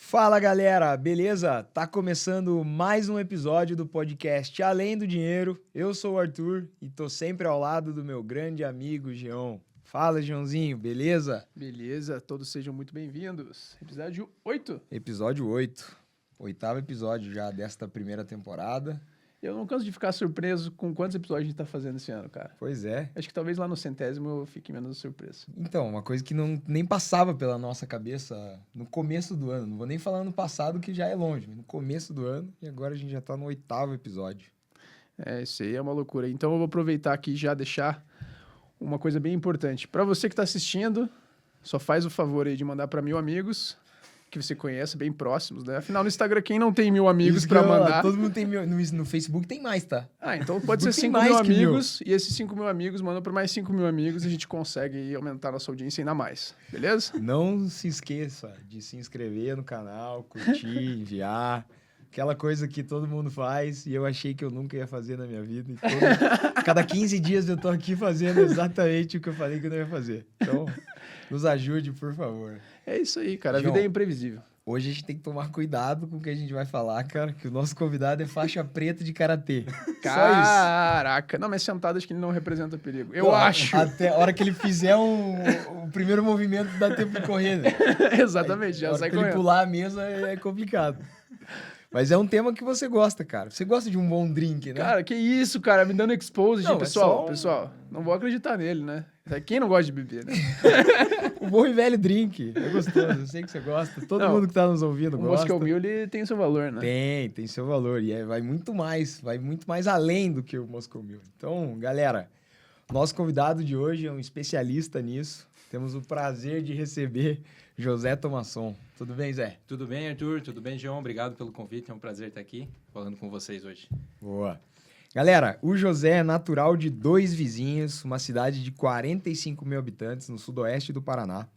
Fala galera, beleza? Tá começando mais um episódio do podcast Além do Dinheiro. Eu sou o Arthur e tô sempre ao lado do meu grande amigo Geão. Fala, Geãozinho, beleza? Beleza, todos sejam muito bem-vindos. Episódio 8. Episódio 8, oitavo episódio já desta primeira temporada. Eu não canso de ficar surpreso com quantos episódios a gente tá fazendo esse ano, cara. Pois é. Acho que talvez lá no 100º eu fique menos surpreso. Então, uma coisa que nem passava pela nossa cabeça no começo do ano. Não vou nem falar no passado, que já é longe, mas no começo do ano. E agora a gente já tá no 8º episódio. Isso aí é uma loucura. Então eu vou aproveitar aqui e já deixar uma coisa bem importante. Para você que tá assistindo, só faz o favor aí de mandar para 1.000 amigos que você conhece, bem próximos, né? Afinal, no Instagram, quem não tem 1.000 amigos para mandar... Todo mundo tem no Facebook tem mais, tá? Então pode ser 5.000 amigos, e esses 5.000 amigos mandam para mais 5.000 amigos e a gente consegue aí aumentar nossa audiência ainda mais, beleza? Não se esqueça de se inscrever no canal, curtir, enviar, aquela coisa que todo mundo faz e eu achei que eu nunca ia fazer na minha vida. E cada 15 dias eu tô aqui fazendo exatamente o que eu falei que eu não ia fazer. Então, nos ajude, por favor. É isso aí, cara. A João, vida é imprevisível. Hoje a gente tem que tomar cuidado com o que a gente vai falar, cara, que o nosso convidado é faixa preta de karatê. Caraca. Não, mas sentado acho que ele não representa perigo. Eu acho. Até a hora que ele fizer o primeiro movimento, dá tempo de correr, né? Exatamente, já sai correndo. Ele pular a mesa é complicado. Mas é um tema que você gosta, cara. Você gosta de um bom drink, né? Cara, que isso, cara. Me dando exposed. Não, Pessoal, não vou acreditar nele, né? Quem não gosta de beber, né? O bom e velho drink. É gostoso. Eu sei que você gosta. Todo mundo que tá nos ouvindo gosta. O Moscow Mule, ele tem seu valor, né? Tem seu valor. E vai muito mais além do que o Moscow Mule. Então, galera, nosso convidado de hoje é um especialista nisso. Temos o prazer de receber José Tomasson. Tudo bem, Zé? Tudo bem, Arthur? Tudo bem, João? Obrigado pelo convite. É um prazer estar aqui falando com vocês hoje. Boa. Galera, o José é natural de Dois Vizinhos, uma cidade de 45 mil habitantes no sudoeste do Paraná.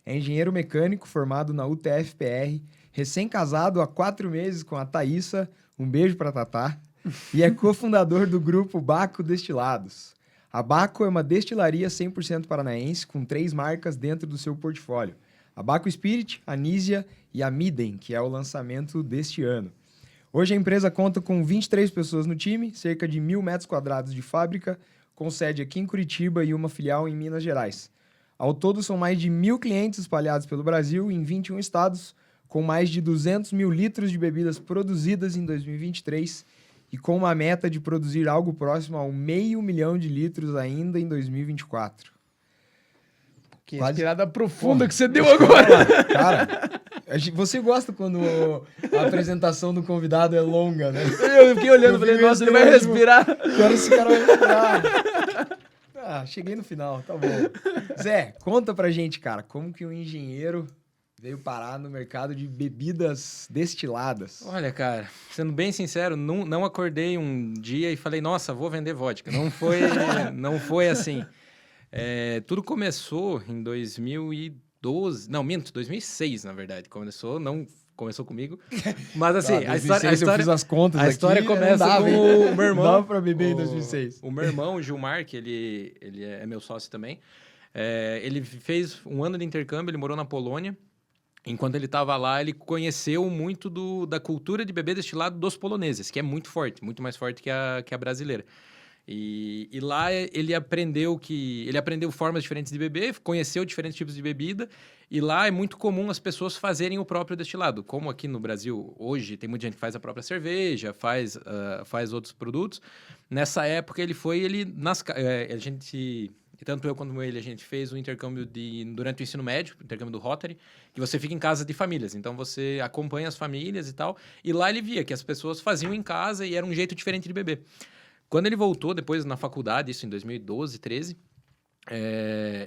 É engenheiro mecânico formado na UTF-PR, recém-casado há 4 meses com a Thaísa, um beijo pra Tatá, e é cofundador do grupo Baco Destilados. A Baco é uma destilaria 100% paranaense com 3 marcas dentro do seu portfólio. A Baco Spirit, a Nísia e a Midem, que é o lançamento deste ano. Hoje a empresa conta com 23 pessoas no time, cerca de 1.000 metros quadrados de fábrica, com sede aqui em Curitiba e uma filial em Minas Gerais. Ao todo, são mais de 1.000 clientes espalhados pelo Brasil em 21 estados, com mais de 200 mil litros de bebidas produzidas em 2023 e com uma meta de produzir algo próximo ao 500 mil de litros ainda em 2024. Que respirada profunda que você deu agora. Cara, você gosta quando a apresentação do convidado é longa, né? Eu fiquei olhando e falei, nossa, ele vai respirar. Que hora esse cara vai respirar? Cheguei no final, tá bom. Zé, conta pra gente, cara, como que um engenheiro veio parar no mercado de bebidas destiladas? Olha, cara, sendo bem sincero, não acordei um dia e falei, nossa, vou vender vodka. Não foi assim. Tudo começou em 2012, não, minto, 2006, na verdade. Começou comigo, mas assim, a história eu fiz as contas a história aqui, começa com o meu irmão. Não dava pra beber em 2006. O meu irmão, o Gilmar, que ele é meu sócio também, ele fez um ano de intercâmbio, ele morou na Polônia. Enquanto ele estava lá, ele conheceu muito da cultura de beber destilado dos poloneses, que é muito forte, muito mais forte que a brasileira. E lá ele aprendeu formas diferentes de beber, conheceu diferentes tipos de bebida, e lá é muito comum as pessoas fazerem o próprio destilado. Como aqui no Brasil, hoje, tem muita gente que faz a própria cerveja, faz outros produtos. Nessa época, tanto eu quanto ele, a gente fez o intercâmbio durante o ensino médio, o intercâmbio do Rotary, que você fica em casa de famílias. Então, você acompanha as famílias e tal, e lá ele via que as pessoas faziam em casa e era um jeito diferente de beber. Quando ele voltou, depois na faculdade, isso em 2012, 13,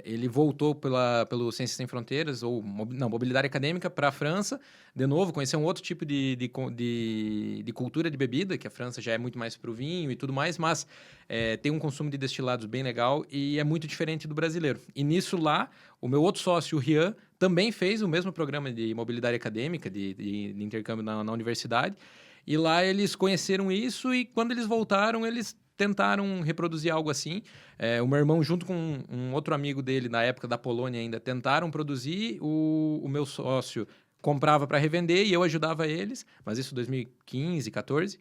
ele voltou pelo Ciências Sem Fronteiras, Mobilidade Acadêmica, para a França, de novo, conheceu um outro tipo de cultura de bebida, que a França já é muito mais pro vinho e tudo mais, mas tem um consumo de destilados bem legal e é muito diferente do brasileiro. E nisso lá, o meu outro sócio, o Rian, também fez o mesmo programa de mobilidade acadêmica, de intercâmbio na universidade, e lá eles conheceram isso e quando eles voltaram, eles tentaram reproduzir algo assim. O meu irmão, junto com um outro amigo dele, na época da Polônia ainda, tentaram produzir. O meu sócio comprava para revender e eu ajudava eles, mas isso em 2015, 14.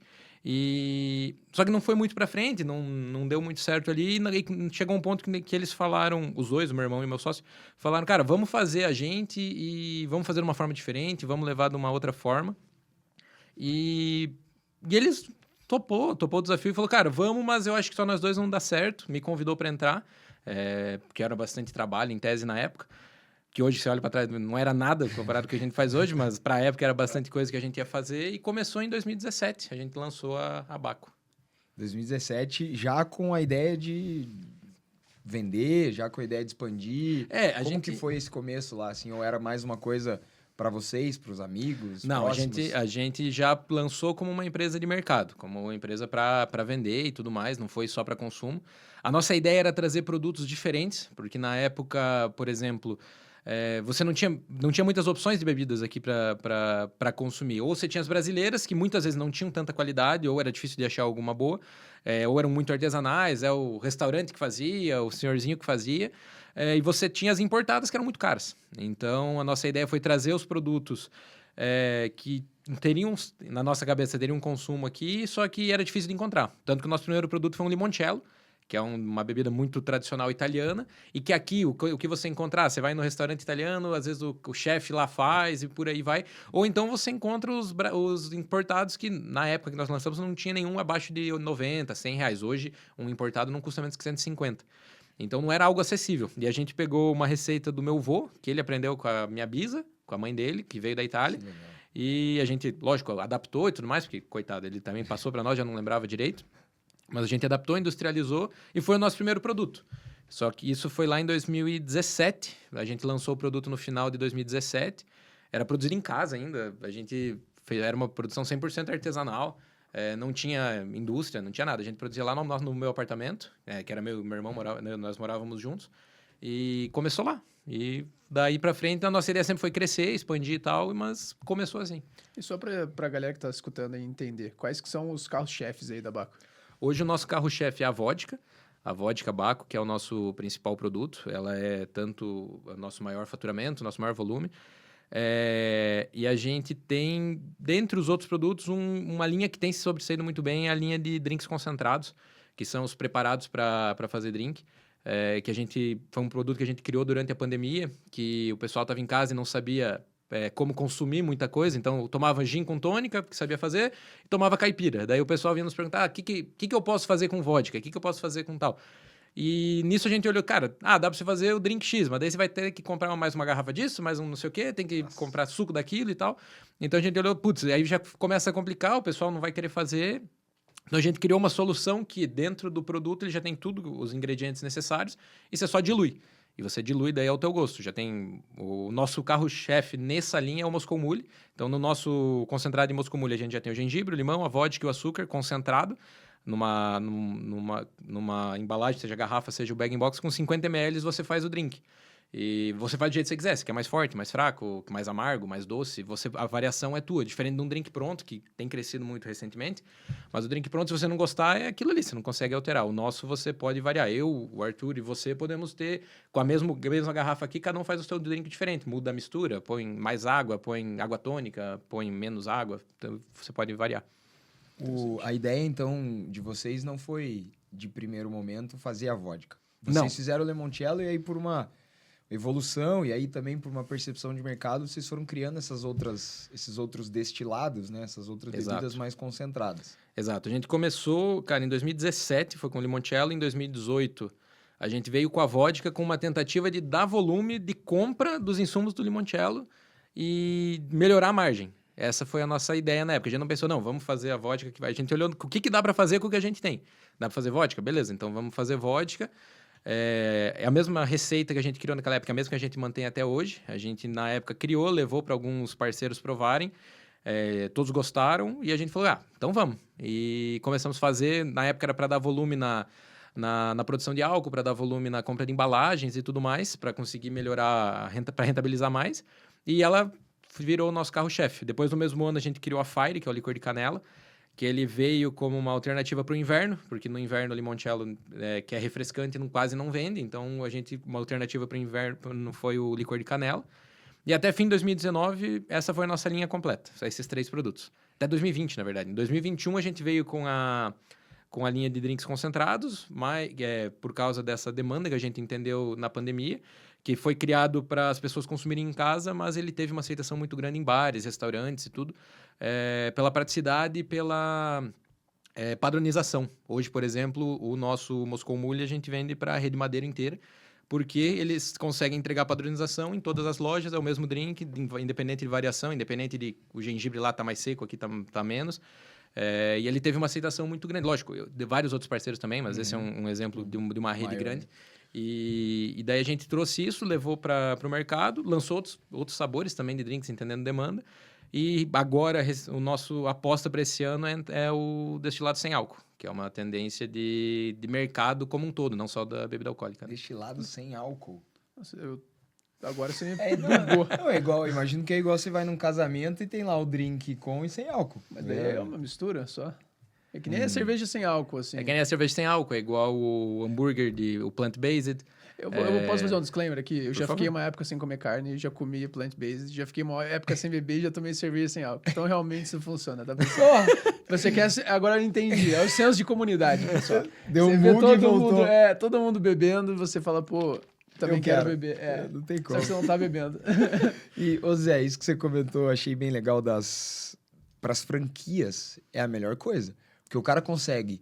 Só que não foi muito para frente, não deu muito certo ali. E chegou um ponto que eles falaram, os dois, o meu irmão e o meu sócio, falaram, cara, vamos fazer a gente e vamos fazer de uma forma diferente, vamos levar de uma outra forma. E eles topou o desafio e falou, cara, vamos, mas eu acho que só nós dois não dá certo. Me convidou para entrar, porque era bastante trabalho em tese na época. Que hoje, você olha para trás, não era nada comparado com o que a gente faz hoje, mas para a época era bastante coisa que a gente ia fazer. E começou em 2017, a gente lançou a Baco. 2017, já com a ideia de vender, já com a ideia de expandir. Como que foi esse começo lá? Assim, ou era mais uma coisa para vocês, para os amigos? Não, próximos? a gente já lançou como uma empresa de mercado, como uma empresa para vender e tudo mais, não foi só para consumo. A nossa ideia era trazer produtos diferentes, porque na época, por exemplo... você não tinha muitas opções de bebidas aqui para consumir. Ou você tinha as brasileiras, que muitas vezes não tinham tanta qualidade, ou era difícil de achar alguma boa, ou eram muito artesanais, o restaurante que fazia, o senhorzinho que fazia, e você tinha as importadas, que eram muito caras. Então, a nossa ideia foi trazer os produtos que teriam, na nossa cabeça, teriam um consumo aqui, só que era difícil de encontrar. Tanto que o nosso primeiro produto foi um limoncello, que é uma bebida muito tradicional italiana, e que aqui, o que você encontrar, você vai no restaurante italiano, às vezes o chefe lá faz e por aí vai, ou então você encontra os importados que, na época que nós lançamos, não tinha nenhum abaixo de 90, 100 reais. Hoje, um importado não custa menos que 150. Então, não era algo acessível. E a gente pegou uma receita do meu avô, que ele aprendeu com a minha bisa, com a mãe dele, que veio da Itália, e a gente, lógico, adaptou e tudo mais, porque, coitado, ele também passou para nós, já não lembrava direito. Mas a gente adaptou, industrializou e foi o nosso primeiro produto. Só que isso foi lá em 2017. A gente lançou o produto no final de 2017. Era produzido em casa ainda. Era uma produção 100% artesanal. Não tinha indústria, não tinha nada. A gente produzia lá no meu apartamento, que era meu irmão, nós morávamos juntos. E começou lá. E daí para frente, a nossa ideia sempre foi crescer, expandir e tal, mas começou assim. E só para a galera que está escutando aí entender, quais que são os carros-chefes aí da Baco? Hoje o nosso carro-chefe é a vodka Baco, que é o nosso principal produto. Ela é tanto o nosso maior faturamento, nosso maior volume. E a gente tem, dentre os outros produtos, uma linha que tem se sobressaído muito bem, é a linha de drinks concentrados, que são os preparados para fazer drink. Foi um produto que a gente criou durante a pandemia, que o pessoal estava em casa e não sabia... como consumir muita coisa, então eu tomava gin com tônica, que sabia fazer, e tomava caipira. Daí o pessoal vinha nos perguntar, o que eu posso fazer com vodka? O que eu posso fazer com tal? E nisso a gente olhou, cara, dá pra você fazer o drink X, mas daí você vai ter que comprar mais uma garrafa disso, mais um não sei o quê, tem que comprar suco daquilo e tal. Então a gente olhou, putz, aí já começa a complicar, o pessoal não vai querer fazer. Então a gente criou uma solução que dentro do produto ele já tem tudo, os ingredientes necessários, e você só dilui. E você dilui daí ao teu gosto. Já tem o nosso carro-chefe nessa linha é o Moscow Mule. Então, no nosso concentrado de Moscow Mule, a gente já tem o gengibre, o limão, a vodka e o açúcar concentrado numa embalagem, seja garrafa, seja o bag-in-box, com 50 ml você faz o drink. E você faz do jeito que você quiser. Se quer mais forte, mais fraco, mais amargo, mais doce. A variação é tua. Diferente de um drink pronto, que tem crescido muito recentemente. Mas o drink pronto, se você não gostar, é aquilo ali. Você não consegue alterar. O nosso, você pode variar. Eu, o Arthur e você podemos ter... Com a mesma garrafa aqui, cada um faz o seu drink diferente. Muda a mistura. Põe mais água, põe água tônica, põe menos água. Então, você pode variar. A ideia, então, de vocês não foi, de primeiro momento, fazer a vodka. Vocês Não. fizeram o limoncello e aí por uma... evolução e aí também por uma percepção de mercado vocês foram criando esses outros destilados, né? Essas outras bebidas mais concentradas. Exato. A gente começou, cara, em 2017 foi com o limoncello, em 2018 a gente veio com a vodka com uma tentativa de dar volume de compra dos insumos do limoncello e melhorar a margem. Essa foi a nossa ideia na época. A gente não pensou, não, vamos fazer a vodka que vai. A gente olhou o que dá para fazer com o que a gente tem. Dá para fazer vodka? Beleza, então vamos fazer vodka. É a mesma receita que a gente criou naquela época, a mesma que a gente mantém até hoje. A gente, na época, criou, levou para alguns parceiros provarem. Todos gostaram e a gente falou, então vamos. E começamos a fazer, na época era para dar volume na produção de álcool, para dar volume na compra de embalagens e tudo mais, para conseguir melhorar, para rentabilizar mais. E ela virou o nosso carro-chefe. Depois, no mesmo ano, a gente criou a Fire, que é o licor de canela, que ele veio como uma alternativa para o inverno, porque no inverno o limoncello, que é refrescante, quase não vende. Então, uma alternativa para o inverno foi o licor de canela. E até fim de 2019, essa foi a nossa linha completa, esses 3 produtos. Até 2020, na verdade. Em 2021, a gente veio com a linha de drinks concentrados, por causa dessa demanda que a gente entendeu na pandemia, que foi criado para as pessoas consumirem em casa, mas ele teve uma aceitação muito grande em bares, restaurantes e tudo, pela praticidade e pela padronização. Hoje, por exemplo, o nosso Moscou Mule a gente vende para a rede Madeira inteira, porque eles conseguem entregar padronização em todas as lojas, é o mesmo drink, independente de variação, independente de o gengibre lá tá mais seco, aqui tá menos. E ele teve uma aceitação muito grande. Lógico, de vários outros parceiros também, mas esse é um exemplo de uma rede grande. E daí a gente trouxe isso, levou para o mercado, lançou outros sabores também de drinks, entendendo demanda. E agora, o nosso aposta para esse ano é o destilado sem álcool, que é uma tendência de mercado como um todo, não só da bebida alcoólica. Destilado sem álcool. Nossa, agora você me bugou. Não, é igual, imagino que é igual você vai num casamento e tem lá o drink com e sem álcool. Mas daí é uma mistura só. É que nem a cerveja sem álcool, assim. É que nem a cerveja sem álcool, é igual o hambúrguer, o plant-based. Eu posso fazer um disclaimer aqui? Eu já fiquei uma época sem comer carne, já comi plant-based, já fiquei uma época sem beber e já tomei cerveja sem álcool. Então, realmente, isso funciona, tá pessoal? Você quer... Agora eu entendi. É o senso de comunidade, pessoal. Deu você um vê bug e voltou. todo mundo bebendo, você fala, pô, também quero beber. Não tem Só como. que você não tá bebendo. E, ô Zé, isso que você comentou, eu achei bem legal para as franquias, é a melhor coisa. Porque o cara consegue,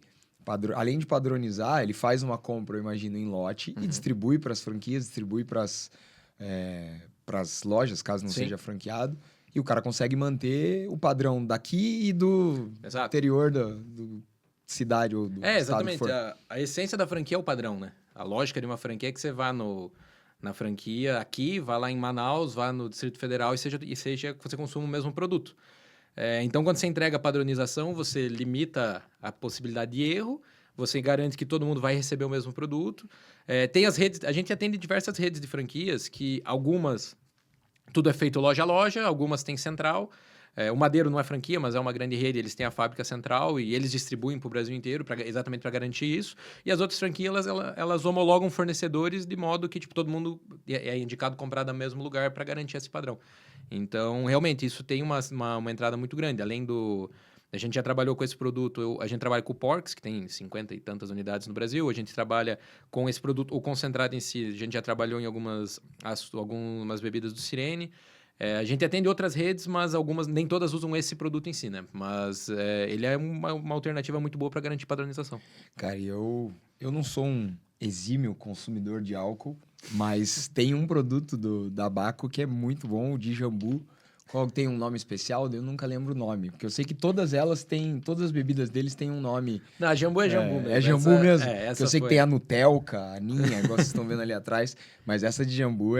além de padronizar, ele faz uma compra, eu imagino, em lote e distribui para as franquias, distribui para as lojas, caso não seja franqueado. E o cara consegue manter o padrão daqui e do interior do cidade ou do estado. Exatamente. A essência da franquia é o padrão, né? A lógica de uma franquia é que você vá na franquia aqui, vá lá em Manaus, vá no Distrito Federal e seja que você consuma o mesmo produto. Então, quando você entrega a padronização, você limita a possibilidade de erro, você garante que todo mundo vai receber o mesmo produto. Tem as redes, a gente atende diversas redes de franquias, que algumas, tudo é feito loja a loja, algumas têm central. O Madeiro não é franquia, mas é uma grande rede, eles têm a fábrica central e eles distribuem para o Brasil inteiro, exatamente para garantir isso. E as outras franquias, elas homologam fornecedores de modo que todo mundo é indicado comprar do mesmo lugar para garantir esse padrão. Então, realmente, isso tem uma entrada muito grande. Além do... A gente já trabalhou com esse produto, a gente trabalha com o Porks, que tem 50 e tantas unidades no Brasil. A gente trabalha com esse produto, o concentrado em si, a gente já trabalhou em algumas bebidas do Sirene. A gente atende outras redes, mas nem todas usam esse produto em si, né? Mas ele é uma alternativa muito boa para garantir padronização. Cara, eu não sou um exímio consumidor de álcool, mas tem um produto da Baco que é muito bom, o de jambu. Qual tem um nome especial? Eu nunca lembro o nome, porque eu sei que todas as bebidas deles têm um nome. Não, jambu é jambu mesmo. É jambu mesmo. Eu sei foi... que tem a Nutelka, a Ninha, igual vocês estão vendo ali atrás, mas essa de jambu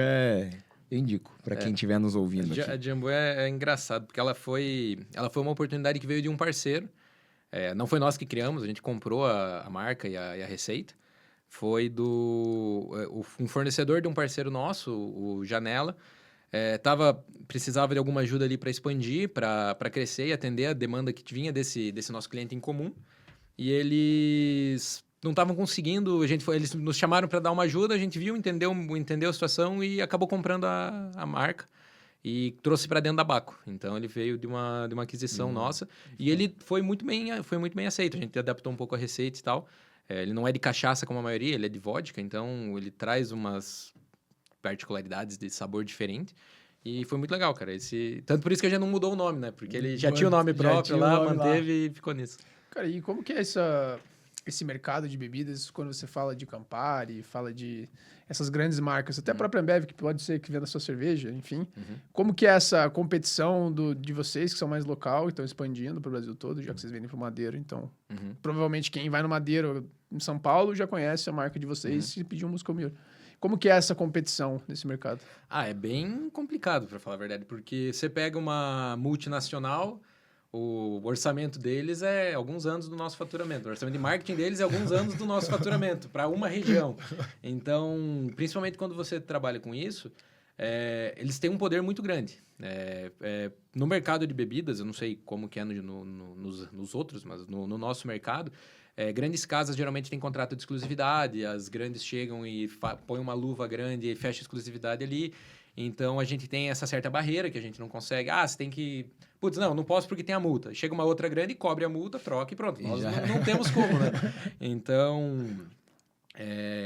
eu indico para quem estiver nos ouvindo aqui. A Jambu é engraçado, porque ela foi uma oportunidade que veio de um parceiro. Não foi nós que criamos, a gente comprou a marca e a receita. Foi um fornecedor de um parceiro nosso, o Janela, precisava de alguma ajuda ali para expandir, para crescer e atender a demanda que vinha desse nosso cliente em comum. E eles não estavam conseguindo, eles nos chamaram para dar uma ajuda, a gente viu, entendeu a situação e acabou comprando a marca e trouxe para dentro da Baco. Então, ele veio de uma aquisição nossa e ele foi muito bem aceito. A gente adaptou um pouco a receita e tal. Ele não é de cachaça como a maioria, ele é de vodka, então ele traz umas particularidades de sabor diferente. E foi muito legal, cara. Tanto por isso que a gente não mudou o nome, né? Porque ele já tinha o nome próprio lá, manteve e ficou nisso. Cara, e como que é esse mercado de bebidas, quando você fala de Campari, fala de essas grandes marcas, até a própria Ambev, que pode ser que venda sua cerveja, enfim. Como que é essa competição de vocês, que são mais local e estão expandindo para o Brasil todo, já que vocês vendem para o Madeiro, então... Provavelmente quem vai no Madeiro, em São Paulo, já conhece a marca de vocês e pediu um Moscou Mule. Como que é essa competição nesse mercado? É bem complicado, para falar a verdade, porque você pega uma multinacional... O orçamento deles é alguns anos do nosso faturamento. O orçamento de marketing deles é alguns anos do nosso faturamento, para uma região. Então, principalmente quando você trabalha com isso, eles têm um poder muito grande. No mercado de bebidas, eu não sei como que é nos outros, mas no nosso mercado, grandes casas geralmente têm contrato de exclusividade, as grandes chegam e põem uma luva grande e fecham a exclusividade ali. Então, a gente tem essa certa barreira que a gente não consegue. Ah, você tem que... Putz, não posso porque tem a multa. Chega uma outra grande, cobre a multa, troca e pronto. Nós não temos como, né? Então,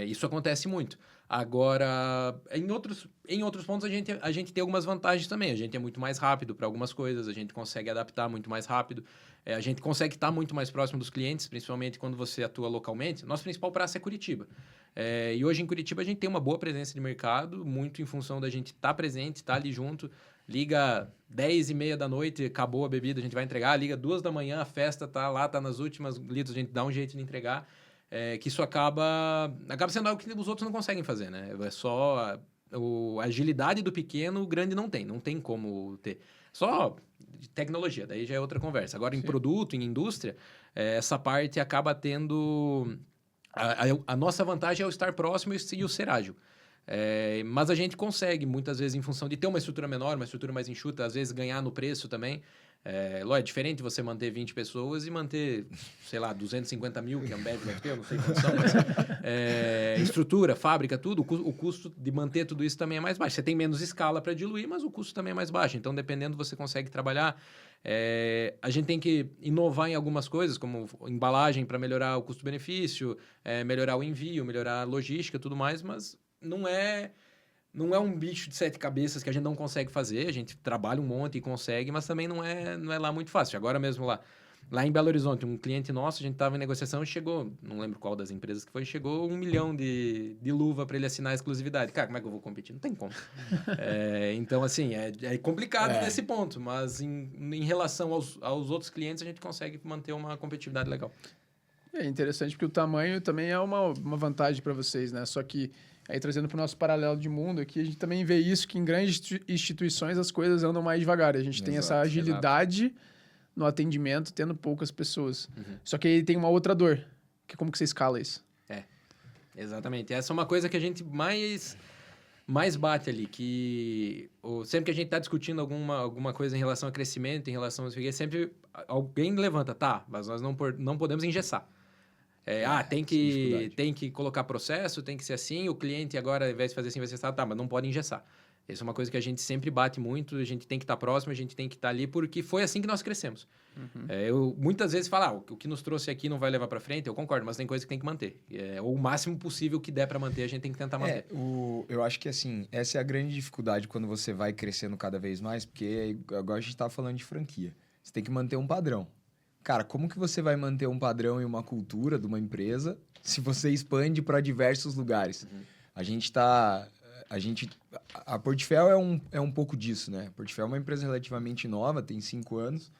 isso acontece muito. Agora, em outros pontos, a gente tem algumas vantagens também. A gente é muito mais rápido para algumas coisas, a gente consegue adaptar muito mais rápido, a gente consegue estar muito mais próximo dos clientes, principalmente quando você atua localmente. Nosso principal praça é Curitiba. E hoje em Curitiba a gente tem uma boa presença de mercado, muito em função da gente estar presente, estar ali junto. Liga 10h30 da noite, acabou a bebida, a gente vai entregar. Liga 2 da manhã, a festa tá lá, tá nas últimas litros, a gente dá um jeito de entregar. Que isso acaba sendo algo que os outros não conseguem fazer, né? É só a agilidade do pequeno, o grande não tem como ter. Só tecnologia, daí já é outra conversa. Agora, em produto, em indústria, essa parte acaba tendo... A nossa vantagem é o estar próximo e o ser ágil. Mas a gente consegue, muitas vezes, em função de ter uma estrutura menor, uma estrutura mais enxuta, às vezes ganhar no preço também. É diferente você manter 20 pessoas e manter, sei lá, 250 mil, que a Ambev vai ter, eu não sei quantos são, mas estrutura, fábrica, tudo, o custo de manter tudo isso também é mais baixo. Você tem menos escala para diluir, mas o custo também é mais baixo. Então, dependendo, você consegue trabalhar. A gente tem que inovar em algumas coisas, como embalagem para melhorar o custo-benefício, melhorar o envio, melhorar a logística, tudo mais, mas não é um bicho de 7 cabeças que a gente não consegue fazer. A gente trabalha um monte e consegue, mas também não é lá muito fácil. Agora mesmo lá em Belo Horizonte, um cliente nosso, a gente estava em negociação e chegou, não lembro qual das empresas que foi, chegou 1 milhão de luva para ele assinar a exclusividade. Cara, como é que eu vou competir? Não tem como. Então, assim, é complicado nesse ponto, mas em relação aos outros clientes, a gente consegue manter uma competitividade legal. É interessante porque o tamanho também é uma vantagem para vocês, né? Só que aí, trazendo para o nosso paralelo de mundo aqui, a gente também vê isso, que em grandes instituições as coisas andam mais devagar. A gente tem essa agilidade no atendimento, tendo poucas pessoas. Só que aí tem uma outra dor, que é como que você escala isso? Exatamente. Essa é uma coisa que a gente mais bate ali, que sempre que a gente está discutindo alguma coisa em relação a crescimento, em relação a isso, sempre alguém levanta, mas nós não podemos engessar. Tem que colocar processo, tem que ser assim, o cliente agora, ao invés de fazer assim, vai ser assim, mas não pode engessar. Essa é uma coisa que a gente sempre bate muito, a gente tem que estar próximo, a gente tem que estar ali, porque foi assim que nós crescemos. Eu muitas vezes falo, o que nos trouxe aqui não vai levar para frente, eu concordo, mas tem coisa que tem que manter. O máximo possível que der para manter, a gente tem que tentar manter. Eu acho que, assim, essa é a grande dificuldade quando você vai crescendo cada vez mais, porque agora a gente tá falando de franquia. Você tem que manter um padrão. Cara, como que você vai manter um padrão e uma cultura de uma empresa se você expande para diversos lugares? A Portfel é um pouco disso, né? A Portfel é uma empresa relativamente nova, tem 5 anos,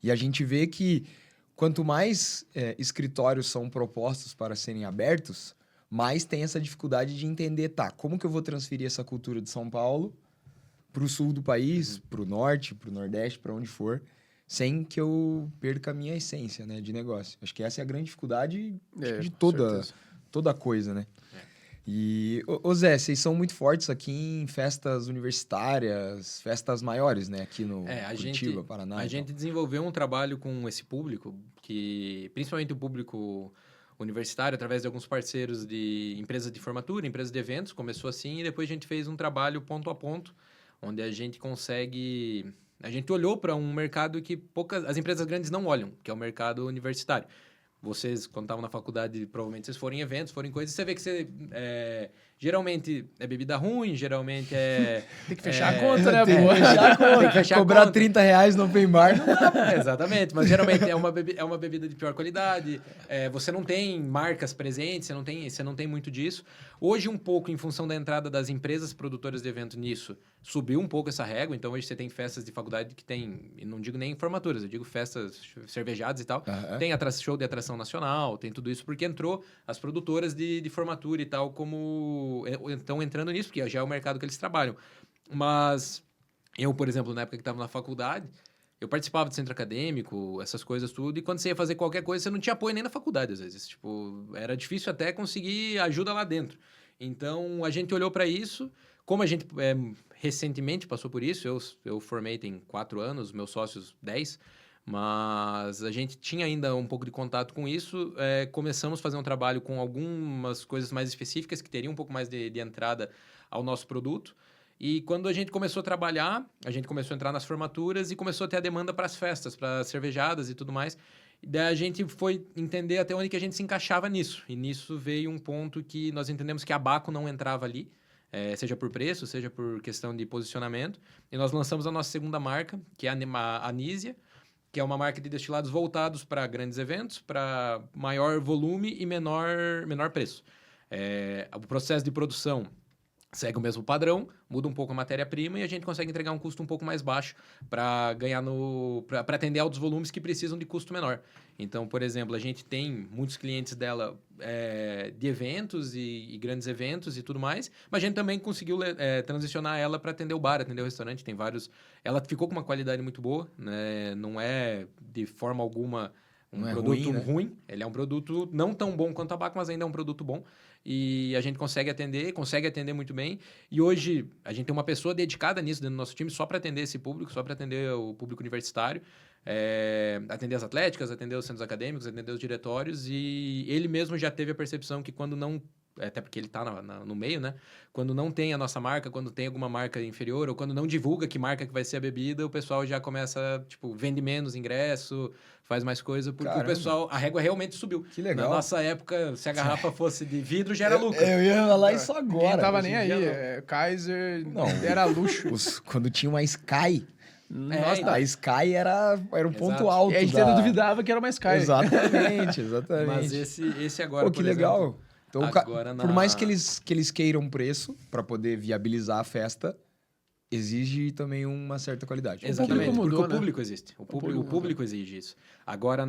e a gente vê que quanto mais escritórios são propostos para serem abertos, mais tem essa dificuldade de entender, como que eu vou transferir essa cultura de São Paulo para o sul do país, para o norte, para o nordeste, para onde for, sem que eu perca a minha essência, né, de negócio. Acho que essa é a grande dificuldade de toda coisa, né? E, Zé, vocês são muito fortes aqui em festas universitárias, festas maiores, né? Aqui no Curitiba, Paraná. A gente desenvolveu um trabalho com esse público, que principalmente o público universitário, através de alguns parceiros de empresas de formatura, empresas de eventos, começou assim, e depois a gente fez um trabalho ponto a ponto, onde a gente consegue... A gente olhou para um mercado que as empresas grandes não olham, que é o mercado universitário. Vocês, quando estavam na faculdade, provavelmente vocês foram em eventos, foram em coisas, você vê que geralmente é bebida ruim, geralmente tem que fechar a conta, né, pô? Tem que fechar cobrar R$30 no open bar, não dá. Exatamente, mas geralmente é uma bebida de pior qualidade, você não tem marcas presentes, você não tem muito disso. Hoje, um pouco, em função da entrada das empresas produtoras de evento nisso, subiu um pouco essa régua, então hoje você tem festas de faculdade que tem, e não digo nem formaturas, eu digo festas cervejadas e tal, tem show de atração nacional, tem tudo isso, porque entrou as produtoras de formatura e tal, como estão entrando nisso, porque já é o mercado que eles trabalham. Mas eu, por exemplo, na época que estava na faculdade, eu participava de centro acadêmico, essas coisas tudo, e quando você ia fazer qualquer coisa, você não tinha apoio nem na faculdade, às vezes. Tipo, era difícil até conseguir ajuda lá dentro. Então, a gente olhou para isso, como a gente recentemente passou por isso, eu formei tem 4 anos, meus sócios 10, mas a gente tinha ainda um pouco de contato com isso, começamos a fazer um trabalho com algumas coisas mais específicas, que teriam um pouco mais de entrada ao nosso produto, E quando a gente começou a trabalhar, a gente começou a entrar nas formaturas e começou a ter a demanda para as festas, para cervejadas e tudo mais. E daí a gente foi entender até onde que a gente se encaixava nisso. E nisso veio um ponto que nós entendemos que a Baco não entrava ali, seja por preço, seja por questão de posicionamento. E nós lançamos a nossa segunda marca, que é a Anísia, que é uma marca de destilados voltados para grandes eventos, para maior volume e menor preço. O processo de produção segue o mesmo padrão, muda um pouco a matéria-prima e a gente consegue entregar um custo um pouco mais baixo para ganhar para atender altos volumes que precisam de custo menor. Então, por exemplo, a gente tem muitos clientes dela de eventos e grandes eventos e tudo mais, mas a gente também conseguiu transicionar ela para atender o bar, atender o restaurante. Tem vários. Ela ficou com uma qualidade muito boa, né? Não é de forma alguma um produto ruim. Ele é um produto não tão bom quanto o tabaco, mas ainda é um produto bom. E a gente consegue atender muito bem. E hoje a gente tem uma pessoa dedicada nisso dentro do nosso time, só para atender esse público, só para atender o público universitário, atender as atléticas, atender os centros acadêmicos, atender os diretórios. E ele mesmo já teve a percepção que quando não... Até porque ele está no meio, né? Quando não tem a nossa marca, quando tem alguma marca inferior, ou quando não divulga que marca que vai ser a bebida, o pessoal já começa, vende menos ingresso, faz mais coisa, porque o pessoal, a régua realmente subiu. Que legal. Na nossa época, se a garrafa fosse de vidro, já era lucro. Eu ia falar isso agora. Ninguém tava nem aí. Kaiser era luxo. Quando tinha uma Sky... Nossa, a Sky era um ponto alto. E a gente ainda duvidava que era uma Sky. Exatamente. Mas esse agora, que legal. Então, agora por mais que eles queiram preço para poder viabilizar a festa, exige também uma certa qualidade. Exatamente, mudou, porque né? o público existe. O público exige isso. Agora,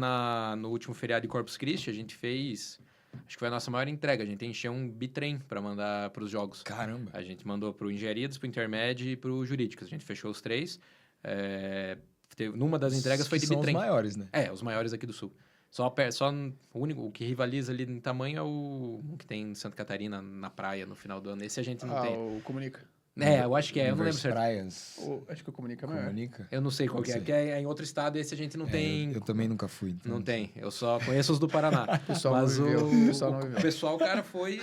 no último feriado de Corpus Christi, a gente fez... Acho que foi a nossa maior entrega. A gente encheu um bitrem para mandar para os jogos. Caramba. A gente mandou para o Engenharias, para o Intermédio e para o Jurídicas. A gente fechou os 3. Numa das entregas foi de bitrem. São os maiores, né? Os maiores aqui do Sul. O que rivaliza ali em tamanho é o que tem em Santa Catarina, na praia, no final do ano. Esse a gente não tem. O Comunica. Eu acho que eu não lembro certo. Praias. Acho que o Comunica é maior. Comunica? Eu não sei qual que é, porque é em outro estado, esse a gente não tem. Eu também nunca fui. Então. Não tem, eu só conheço os do Paraná. Mas o pessoal, cara, foi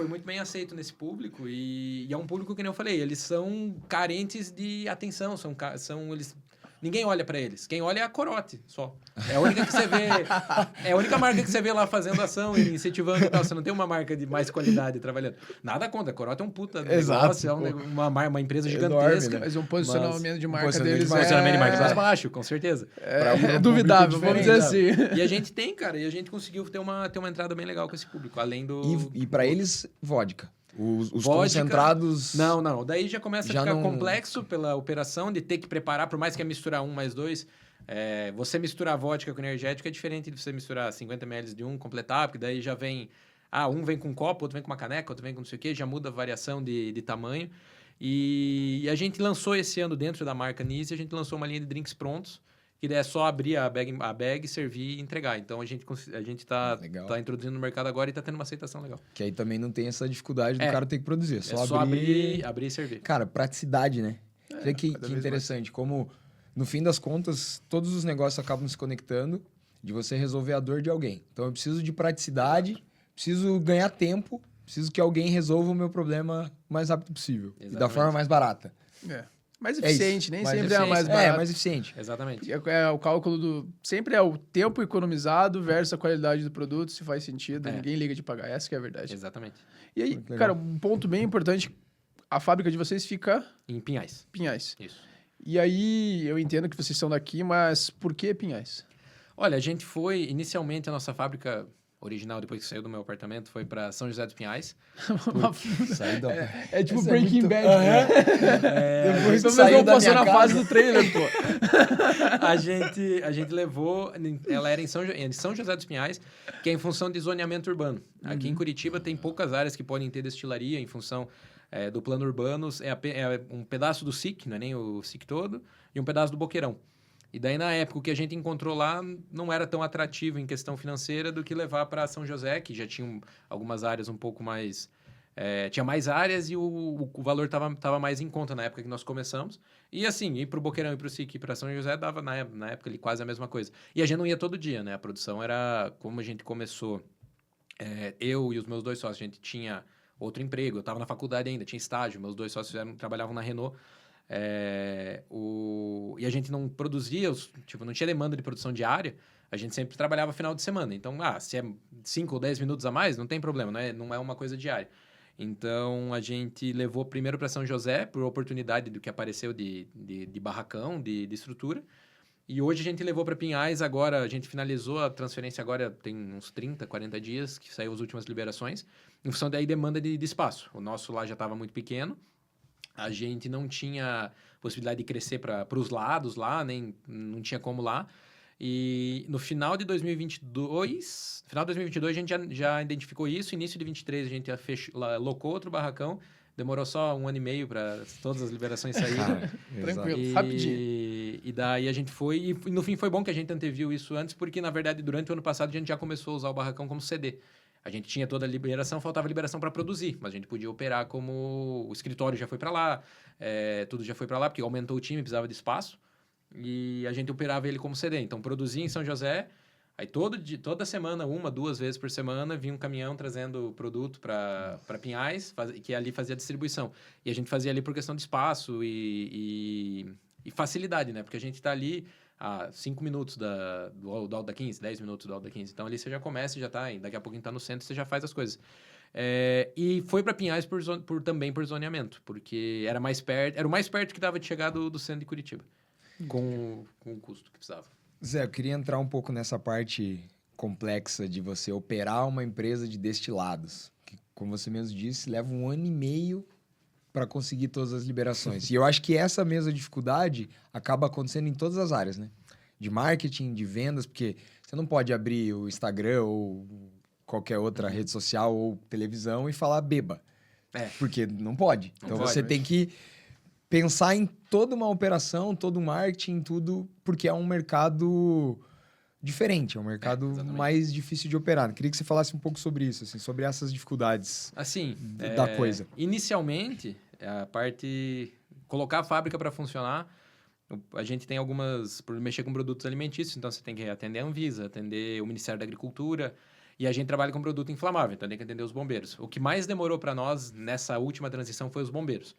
muito bem aceito nesse público e é um público que nem eu falei, eles são carentes de atenção, eles... Ninguém olha pra eles. Quem olha é a Corote, só. É a única que você vê... É a única marca que você vê lá fazendo ação e incentivando e tal. Você não tem uma marca de mais qualidade trabalhando. Nada contra. A Corote é um puta negócio. É uma empresa gigantesca. Enorme, né? Mas um posicionamento de marca posicionamento deles de Posicionamento de marca mais baixo, com certeza. é duvidável, vamos dizer assim. E a gente tem, cara. E a gente conseguiu ter uma entrada bem legal com esse público. Além do... E pra eles, vodka. Os vodka, concentrados... Não. Daí já começa a ficar não... complexo pela operação de ter que preparar, por mais que é misturar 1 mais 2. Você misturar vodka com energético é diferente de você misturar 50 ml de um, completar, porque daí já vem... um vem com um copo, outro vem com uma caneca, outro vem com não sei o quê, já muda a variação de tamanho. E a gente lançou esse ano, dentro da marca Nise, a gente lançou uma linha de drinks prontos, que é só abrir a bag, servir e entregar. Então, a gente tá introduzindo no mercado agora e tá tendo uma aceitação legal. Que aí também não tem essa dificuldade do cara ter que produzir. É só abrir e servir. Cara, praticidade, né? Que interessante. Como, no fim das contas, todos os negócios acabam se conectando de você resolver a dor de alguém. Então, eu preciso de praticidade, preciso ganhar tempo, preciso que alguém resolva o meu problema o mais rápido possível. E da forma mais barata. Mais eficiente, nem sempre é a mais barata. Mais eficiente. Exatamente. O cálculo do... Sempre é o tempo economizado versus a qualidade do produto, se faz sentido. Ninguém liga de pagar. Essa que é a verdade. Exatamente. E aí, cara, um ponto bem importante. A fábrica de vocês fica... Em Pinhais. Isso. E aí, eu entendo que vocês são daqui, mas por que Pinhais? Olha, a gente foi... Inicialmente, a nossa fábrica... original, depois que saiu do meu apartamento, foi para São José dos Pinhais. É tipo Breaking Bad. Depois que saiu passou na fase do trailer, pô. A gente levou... Ela era em São José dos Pinhais, que é em função de zoneamento urbano. Aqui em Curitiba tem poucas áreas que podem ter destilaria em função do plano urbano. É um pedaço do SIC, não é nem o SIC todo, e um pedaço do Boqueirão. E daí, na época, o que a gente encontrou lá não era tão atrativo em questão financeira do que levar para São José, que já tinha algumas áreas um pouco mais... tinha mais áreas e o valor estava mais em conta na época que nós começamos. E assim, ir para o Boqueirão e para o SIC e para São José dava, na época, ali, quase a mesma coisa. E a gente não ia todo dia, né? A produção era... Como a gente começou, eu e os meus 2 sócios, a gente tinha outro emprego. Eu estava na faculdade ainda, tinha estágio. Meus 2 sócios trabalhavam na Renault. E a gente não produzia, tipo, não tinha demanda de produção diária. A gente sempre trabalhava final de semana. Então, se é 5 ou 10 minutos a mais, não tem problema, não é uma coisa diária. Então, a gente levou primeiro para São José, por oportunidade do que apareceu de barracão, de estrutura. E hoje a gente levou para Pinhais, agora a gente finalizou a transferência agora tem uns 30, 40 dias, que saiu as últimas liberações, em função daí demanda de espaço. O nosso lá já estava muito pequeno, a gente não tinha possibilidade de crescer para os lados lá, nem não tinha como lá. E no final de 2022, a gente já identificou isso, início de 23 a gente locou outro barracão, demorou só 1 ano e meio para todas as liberações saírem. Tranquilo, rapidinho. E daí a gente foi, e no fim foi bom que a gente anteviu isso antes, porque na verdade durante o ano passado a gente já começou a usar o barracão como CD. A gente tinha toda a liberação, faltava liberação para produzir, mas a gente podia operar como o escritório já foi para lá, tudo já foi para lá, porque aumentou o time, precisava de espaço, e a gente operava ele como CD. Então produzia em São José, aí toda semana, 1, 2 vezes por semana, vinha um caminhão trazendo produto para Pinhais, que ali fazia a distribuição. E a gente fazia ali por questão de espaço e facilidade, né? Porque a gente está ali a 5 minutos do Alto da 15, 10 minutos do Alto da 15. Então ali você já começa e já está, daqui a pouquinho está no centro, você já faz as coisas. E foi para Pinhais também por zoneamento, porque era o mais perto que dava de chegar do centro de Curitiba, com o custo que precisava. Zé, eu queria entrar um pouco nessa parte complexa de você operar uma empresa de destilados, que, como você mesmo disse, leva 1 ano e meio para conseguir todas as liberações. E eu acho que essa mesma dificuldade acaba acontecendo em todas as áreas, né? De marketing, de vendas, porque você não pode abrir o Instagram ou qualquer outra rede social ou televisão e falar beba. Porque não pode. Então você tem que pensar em toda uma operação, todo o marketing, tudo, porque é um mercado diferente, é um mercado mais difícil de operar. Queria que você falasse um pouco sobre isso, assim, sobre essas dificuldades da coisa. Inicialmente, a parte... Colocar a fábrica para funcionar, a gente tem algumas... Por mexer com produtos alimentícios, então você tem que atender a Anvisa, atender o Ministério da Agricultura, e a gente trabalha com produto inflamável, então tem que atender os bombeiros. O que mais demorou para nós nessa última transição foi os bombeiros.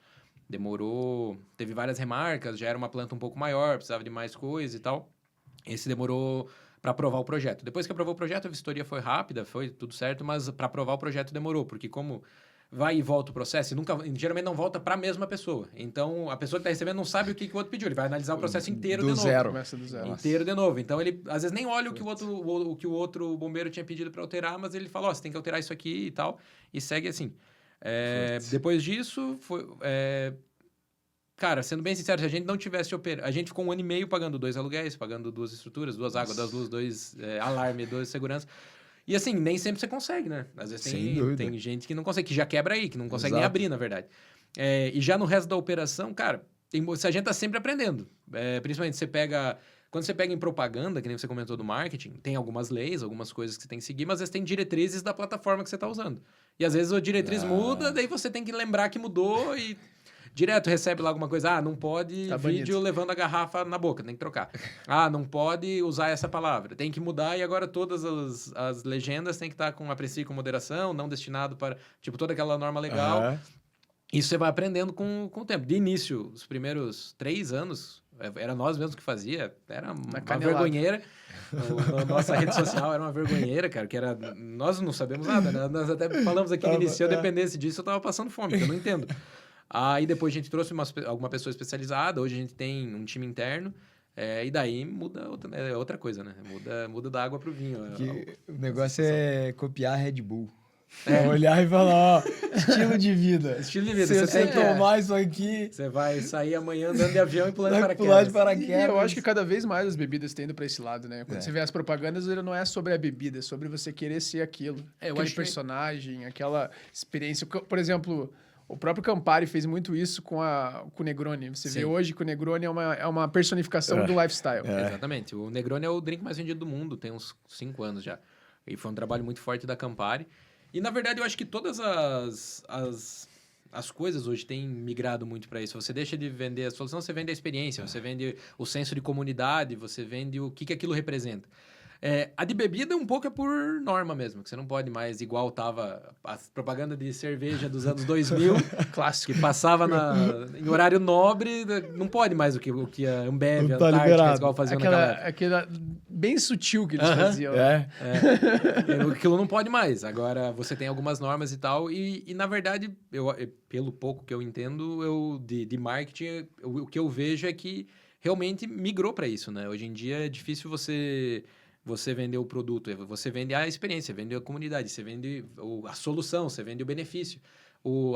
Demorou, teve várias remarcas, já era uma planta um pouco maior, precisava de mais coisa e tal. Esse demorou para aprovar o projeto. Depois que aprovou o projeto, a vistoria foi rápida, foi tudo certo, mas para aprovar o projeto demorou, porque como vai e volta o processo, geralmente não volta para a mesma pessoa. Então, a pessoa que está recebendo não sabe o que o outro pediu, ele vai analisar o processo inteiro de novo. Começa do zero. Inteiro de novo. Então, ele às vezes nem olha o que o outro bombeiro tinha pedido para alterar, mas ele fala, você tem que alterar isso aqui e tal, e segue assim. Depois disso, cara, sendo bem sincero, se a gente não tivesse a gente ficou 1 ano e meio pagando 2 aluguéis, pagando 2 estruturas, 2 águas, 2 luzes, 2 alarmes, 2 segurança. E assim, nem sempre você consegue, né? Às vezes tem gente que não consegue, que já quebra aí, que não consegue nem abrir, na verdade. E já no resto da operação, cara, a gente tá sempre aprendendo. Principalmente quando você pega em propaganda, que nem você comentou do marketing, tem algumas leis, algumas coisas que você tem que seguir, mas às vezes tem diretrizes da plataforma que você está usando. E às vezes a diretriz muda, daí você tem que lembrar que mudou e direto recebe lá alguma coisa. Não pode vídeo levando a garrafa na boca, tem que trocar. Não pode usar essa palavra, tem que mudar e agora todas as legendas tem que estar com aprecio com moderação, não destinado para, tipo, toda aquela norma legal. Isso você vai aprendendo com o tempo. De início, os primeiros 3 anos... Era nós mesmos que fazia, era uma vergonheira. Nossa rede social era uma vergonheira, cara, que era... Nós não sabemos nada, né? Nós até falamos aqui no início, se eu dependesse disso, eu tava passando fome, porque eu não entendo. Aí depois a gente trouxe alguma pessoa especializada, hoje a gente tem um time interno, e daí muda outra coisa, né? Muda da água pro vinho. O negócio é copiar a Red Bull. Olhar e falar, estilo de vida. Estilo de vida. Se você tomar isso aqui... Você vai sair amanhã andando de avião e pulando de paraquedas. E eu acho que cada vez mais as bebidas têm indo pra esse lado, né? Quando você vê as propagandas, ele não é sobre a bebida, é sobre você querer ser aquilo. Aquele personagem, aquela experiência. Por exemplo... O próprio Campari fez muito isso com o Negroni. Você vê hoje que o Negroni é uma personificação do lifestyle. Exatamente. O Negroni é o drink mais vendido do mundo, tem uns 5 anos já. E foi um trabalho muito forte da Campari. E, na verdade, eu acho que todas as coisas hoje têm migrado muito para isso. Você deixa de vender a solução, você vende a experiência, você vende o senso de comunidade, você vende o que aquilo representa. A de bebida um pouco é por norma mesmo, que você não pode mais, igual tava a propaganda de cerveja dos anos 2000, clássico, que passava em horário nobre, não pode mais o que a Ambev, Não a tá Antártica, liberado. igual faziam naquela época. Aquela bem sutil que eles faziam. Né? Aquilo não pode mais. Agora, você tem algumas normas e tal, e na verdade, pelo pouco que eu entendo, de marketing, o que eu vejo é que realmente migrou para isso, né? Hoje em dia é difícil você vender o produto, você vende a experiência, vende a comunidade, você vende a solução, você vende o benefício.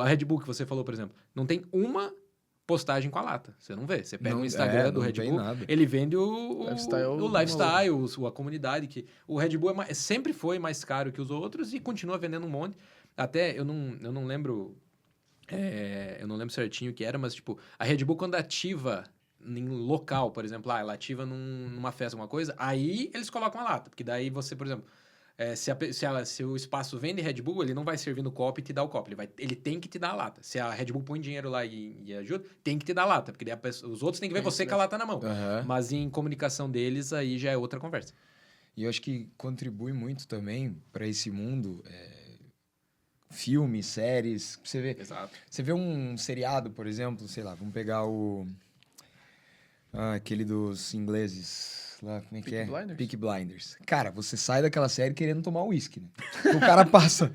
A Red Bull que você falou, por exemplo, não tem uma postagem com a lata. Você não vê. Você pega o Instagram do Red Bull, nada. ele vende o lifestyle, a comunidade. Que o Red Bull sempre foi mais caro que os outros e continua vendendo um monte. Até, eu não lembro... eu não lembro certinho o que era, mas, tipo, a Red Bull, quando ativa em local, por exemplo, ela ativa numa festa, alguma coisa, aí eles colocam a lata. Porque daí você, por exemplo... se o espaço vende Red Bull, ele não vai servir no copo e te dar o copo. Ele tem que te dar a lata. Se a Red Bull põe dinheiro lá e ajuda, tem que te dar a lata. Porque daí os outros têm que ver você com a lata na mão. Uhum. Mas em comunicação deles, aí já é outra conversa. E eu acho que contribui muito também para esse mundo. Filmes, séries. Você vê um seriado, por exemplo, sei lá, vamos pegar aquele dos ingleses... lá, como é que é? Blinders? Peaky Blinders. Cara, você sai daquela série querendo tomar uísque, né? O cara passa...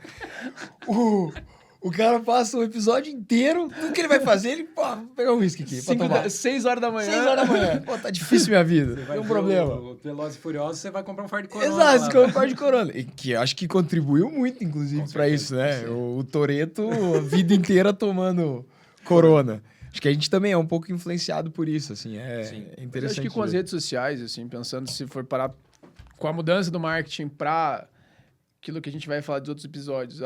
o cara passa o episódio inteiro, tudo que ele vai fazer, ele... Pô, vou pegar um uísque aqui pra tomar. 6 horas da manhã. 6 horas da manhã. Pô, tá difícil minha vida. Tem um problema. O Velozes e Furiosos, você vai comprar um fardo de Corona. Exato, você compra um fardo de Corona. E que eu acho que contribuiu muito, inclusive, pra isso, né? O Toretto, a vida inteira tomando Corona. Acho que a gente também é um pouco influenciado por isso, assim, Sim. é interessante. Eu acho que com as redes sociais, assim, pensando se for parar com a mudança do marketing para aquilo que a gente vai falar dos outros episódios,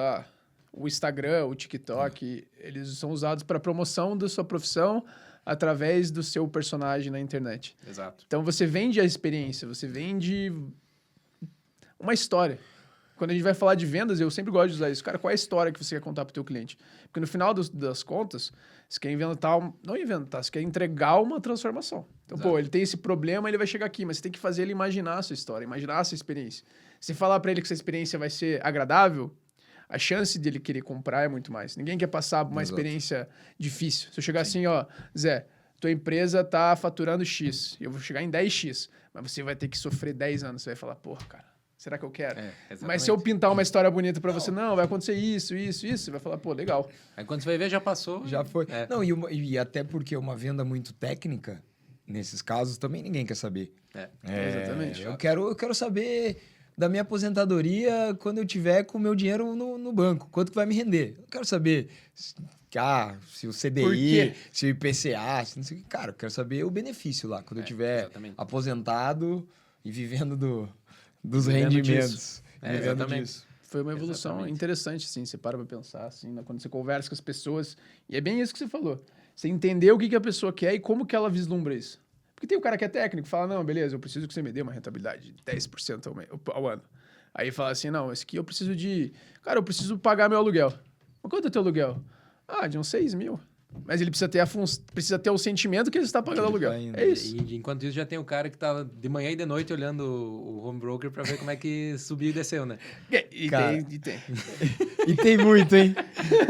o Instagram, o TikTok, eles são usados para promoção da sua profissão através do seu personagem na internet. Exato. Então você vende a experiência, você vende uma história. Quando a gente vai falar de vendas, eu sempre gosto de usar isso. Cara, qual é a história que você quer contar para o teu cliente? Porque no final das contas, você quer você quer entregar uma transformação. Então, Exato. ele tem esse problema, ele vai chegar aqui, mas você tem que fazer ele imaginar a sua história, imaginar a sua experiência. Se falar para ele que essa experiência vai ser agradável, a chance dele querer comprar é muito mais. Ninguém quer passar por uma experiência difícil. Se eu chegar assim, Zé, tua empresa tá faturando X, eu vou chegar em 10X, mas você vai ter que sofrer 10 anos. Você vai falar, porra, cara, será que eu quero? Mas se eu pintar uma história bonita pra você, não, vai acontecer isso, você vai falar, pô, legal. Aí quando você vai ver, já passou. Já foi. Não, e até porque uma venda muito técnica, nesses casos, também ninguém quer saber. Exatamente. Eu quero saber da minha aposentadoria quando eu tiver com o meu dinheiro no banco. Quanto que vai me render? Eu quero saber se o CDI, se o IPCA, se não sei o que. Cara, eu quero saber o benefício lá. Quando eu tiver aposentado e vivendo dos rendimentos. Exatamente. Disso. Foi uma evolução interessante, assim. Você para pra pensar, assim, quando você conversa com as pessoas. E é bem isso que você falou. Você entender o que a pessoa quer e como que ela vislumbra isso. Porque tem o cara que é técnico, fala, não, beleza, eu preciso que você me dê uma rentabilidade de 10% ao ano. Aí fala assim, não, esse aqui eu preciso eu preciso pagar meu aluguel. Mas quanto é o teu aluguel? De uns 6 mil. Mas ele precisa ter o sentimento que ele está pagando aluguel. É isso. E enquanto isso, já tem o cara que tá de manhã e de noite olhando o home broker para ver como é que subiu e desceu, né? Tem. E tem muito, hein?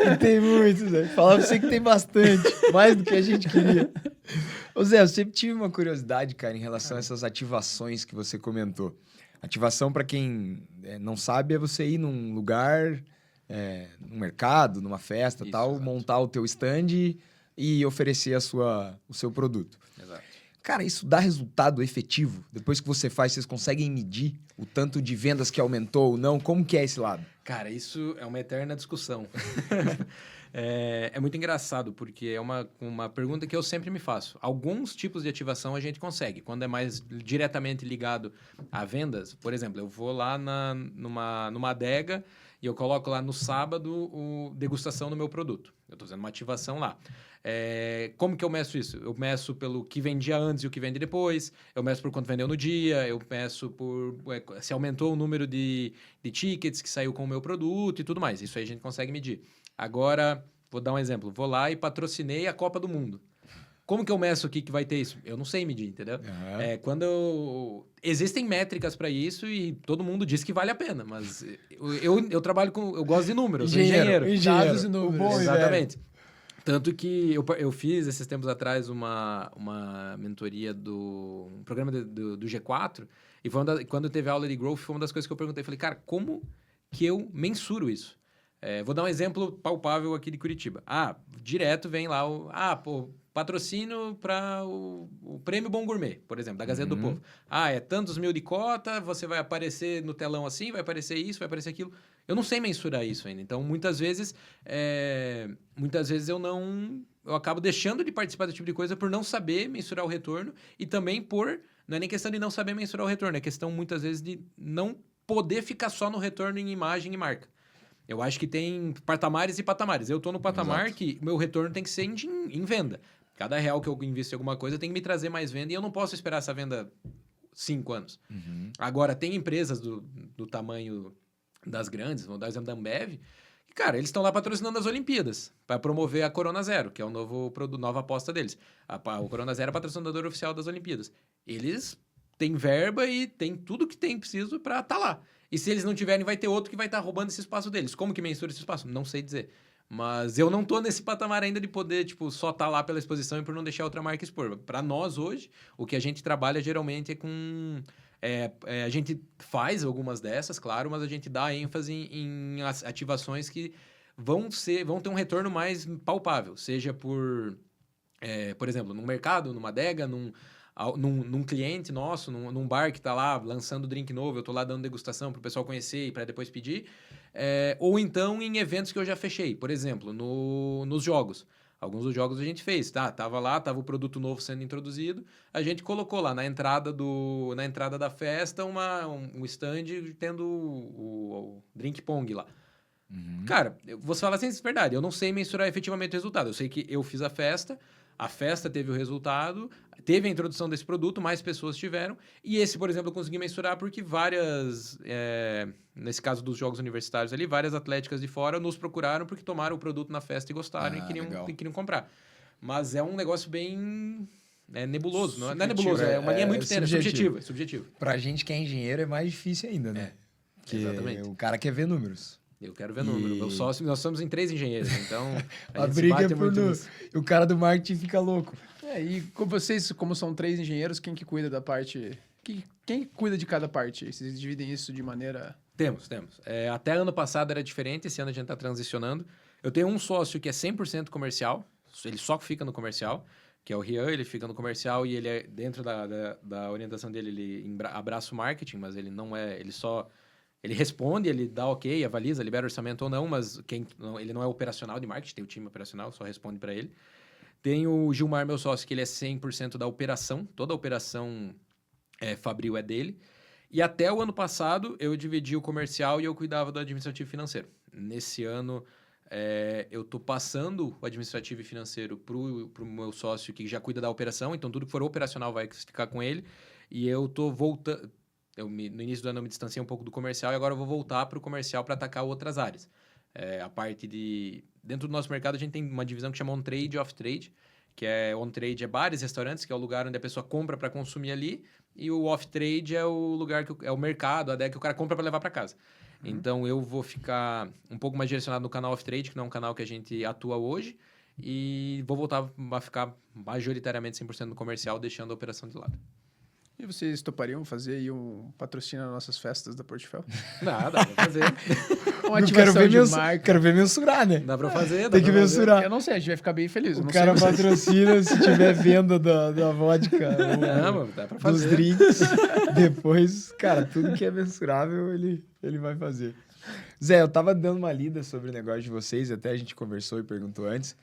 E tem muito, Zé. Falar pra você que tem bastante. Mais do que a gente queria. Ô Zé, eu sempre tive uma curiosidade, cara, em relação a essas ativações que você comentou. Ativação, para quem não sabe, é você ir num lugar... num mercado, numa festa, isso, tal, exato. montar o teu stand e oferecer o seu produto. Exato. Cara, isso dá resultado efetivo? Depois que você faz, vocês conseguem medir o tanto de vendas que aumentou ou não? Como que é esse lado? Cara, isso é uma eterna discussão. É muito engraçado, porque é uma pergunta que eu sempre me faço. Alguns tipos de ativação a gente consegue. Quando é mais diretamente ligado a vendas, por exemplo, eu vou lá numa adega e eu coloco lá no sábado degustação do meu produto. Eu estou fazendo uma ativação lá. Como que eu meço isso? Eu meço pelo que vendia antes e o que vende depois. Eu meço por quanto vendeu no dia. Eu meço por se aumentou o número de tickets que saiu com o meu produto e tudo mais. Isso aí a gente consegue medir. Agora, vou dar um exemplo. Vou lá e patrocinei a Copa do Mundo. Como que eu meço aqui que vai ter isso? Eu não sei medir, entendeu? Existem métricas para isso e todo mundo diz que vale a pena, mas eu trabalho com... Eu gosto de números, sou engenheiro. Dados e números. Bom, Exatamente. Tanto que eu fiz, esses tempos atrás, uma mentoria um programa do G4, e quando teve aula de growth, foi uma das coisas que eu perguntei. Falei, cara, como que eu mensuro isso? Vou dar um exemplo palpável aqui de Curitiba. Direto vem lá patrocínio para o Prêmio Bom Gourmet, por exemplo, da Gazeta do Povo. É tantos mil de cota, você vai aparecer no telão assim, vai aparecer isso, vai aparecer aquilo. Eu não sei mensurar isso ainda. Então, muitas vezes eu acabo deixando de participar desse tipo de coisa por não saber mensurar o retorno e também não é nem questão de não saber mensurar o retorno, é questão muitas vezes de não poder ficar só no retorno em imagem e marca. Eu acho que tem patamares e patamares. Eu estou no patamar que meu retorno tem que ser em venda. Cada real que eu invisto em alguma coisa tem que me trazer mais venda e eu não posso esperar essa venda 5 anos. Agora, tem empresas do tamanho das grandes, vou dar o exemplo da Ambev, que, cara, eles estão lá patrocinando as Olimpíadas para promover a Corona Zero, que é o nova aposta deles. O Corona Zero é patrocinador oficial das Olimpíadas. Eles têm verba e têm tudo que tem preciso para estar lá. E se eles não tiverem, vai ter outro que vai estar roubando esse espaço deles. Como que mensura esse espaço? Não sei dizer. Mas eu não tô nesse patamar ainda de poder, só estar lá pela exposição e por não deixar outra marca expor. Para nós, hoje, o que a gente trabalha geralmente é com... a gente faz algumas dessas, claro, mas a gente dá ênfase em ativações que vão ter um retorno mais palpável. Seja por exemplo, num mercado, numa adega, num cliente nosso, num bar que está lá lançando drink novo, eu estou lá dando degustação para o pessoal conhecer e para depois pedir, ou então em eventos que eu já fechei, por exemplo, nos jogos. Alguns dos jogos a gente fez, tava o produto novo sendo introduzido, a gente colocou lá na entrada da festa um stand tendo o drink pong lá. Cara, você fala assim, é verdade, eu não sei mensurar efetivamente o resultado, eu sei que eu fiz a festa teve o resultado, teve a introdução desse produto, mais pessoas tiveram, e esse, por exemplo, eu consegui mensurar porque nesse caso dos jogos universitários ali, várias atléticas de fora nos procuraram porque tomaram o produto na festa e gostaram e queriam comprar. Mas é um negócio bem nebuloso, não é nebuloso, é uma linha muito tênue, subjetivo. Pra gente que é engenheiro é mais difícil ainda, né? Exatamente. O cara quer ver números. Eu quero ver número. Meu sócio, nós somos em 3 engenheiros, então a briga é por número. O cara do marketing fica louco. E com vocês, como são 3 engenheiros, quem que cuida da parte... Quem cuida de cada parte? Vocês dividem isso de maneira... Temos. Até ano passado era diferente, esse ano a gente está transicionando. Eu tenho um sócio que é 100% comercial, ele só fica no comercial, que é o Rian, ele fica no comercial e ele é, dentro da orientação dele, ele abraça o marketing, mas ele não é... Ele responde, ele dá ok, avaliza, libera orçamento ou não, mas ele não é operacional de marketing, tem o time operacional, só responde para ele. Tem o Gilmar, meu sócio, que ele é 100% da operação, toda a operação fabril é dele. E até o ano passado, eu dividi o comercial e eu cuidava do administrativo e financeiro. Nesse ano, eu estou passando o administrativo e financeiro para o meu sócio, que já cuida da operação, então tudo que for operacional vai ficar com ele. E eu estou voltando... no início do ano eu me distanciei um pouco do comercial e agora eu vou voltar para o comercial para atacar outras áreas. A parte de... Dentro do nosso mercado, a gente tem uma divisão que chama on-trade e off-trade, que on-trade é bares, restaurantes, que é o lugar onde a pessoa compra para consumir ali, e o off-trade é o lugar é o mercado, a adega que o cara compra para levar para casa. Então, eu vou ficar um pouco mais direcionado no canal off-trade, que não é um canal que a gente atua hoje, e vou voltar a ficar majoritariamente 100% no comercial, deixando a operação de lado. E vocês topariam fazer aí um patrocínio nas nossas festas da Portfel? Dá pra fazer. Uma ativação de marca. Quero ver mensurar, né? Dá pra fazer. Tem que mensurar. Eu não sei, a gente vai ficar bem feliz. O cara patrocina se tiver venda da vodka dá pra fazer. dos drinks. Depois, cara, tudo que é mensurável, ele vai fazer. Zé, eu tava dando uma lida sobre o negócio de vocês, até a gente conversou e perguntou antes.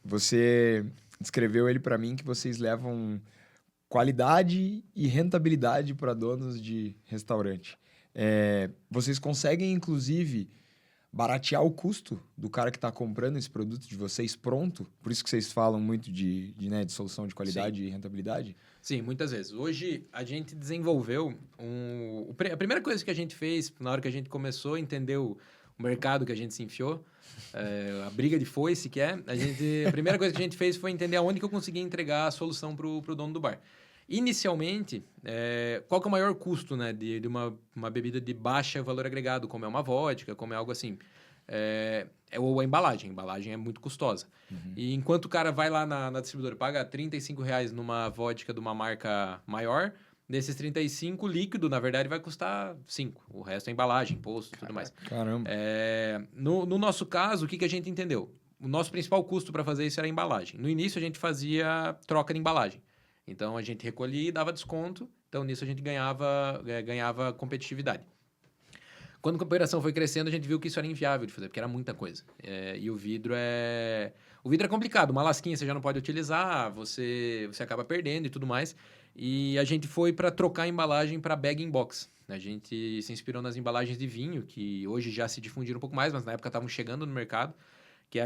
Você descreveu ele pra mim que vocês levam... qualidade e rentabilidade para donos de restaurante. Vocês conseguem, inclusive, baratear o custo do cara que está comprando esse produto de vocês pronto? Por isso que vocês falam muito de solução de qualidade e rentabilidade? Sim, muitas vezes. Hoje, a gente desenvolveu a primeira coisa que a gente fez, na hora que a gente começou a entender o mercado que a gente se enfiou, a briga de foice que é, a primeira coisa que a gente fez foi entender aonde que eu conseguia entregar a solução pro dono do bar. Inicialmente, qual que é o maior custo, né, de uma bebida de baixo valor agregado, como é uma vodka, como é algo assim? Ou a embalagem. A embalagem é muito custosa. E enquanto o cara vai lá na distribuidora e paga R$35 numa vodka de uma marca maior, desses 35, líquido, na verdade, vai custar 5. O resto é embalagem, imposto e tudo mais. Caramba. No nosso caso, o que a gente entendeu? O nosso principal custo para fazer isso era a embalagem. No início, a gente fazia troca de embalagem. Então, a gente recolhia e dava desconto. Então, nisso, a gente ganhava competitividade. Quando a operação foi crescendo, a gente viu que isso era inviável de fazer, porque era muita coisa. E o vidro é complicado. Uma lasquinha você já não pode utilizar, você acaba perdendo e tudo mais. E a gente foi para trocar a embalagem para bag-in-box. A gente se inspirou nas embalagens de vinho, que hoje já se difundiram um pouco mais, mas na época estavam chegando no mercado. Que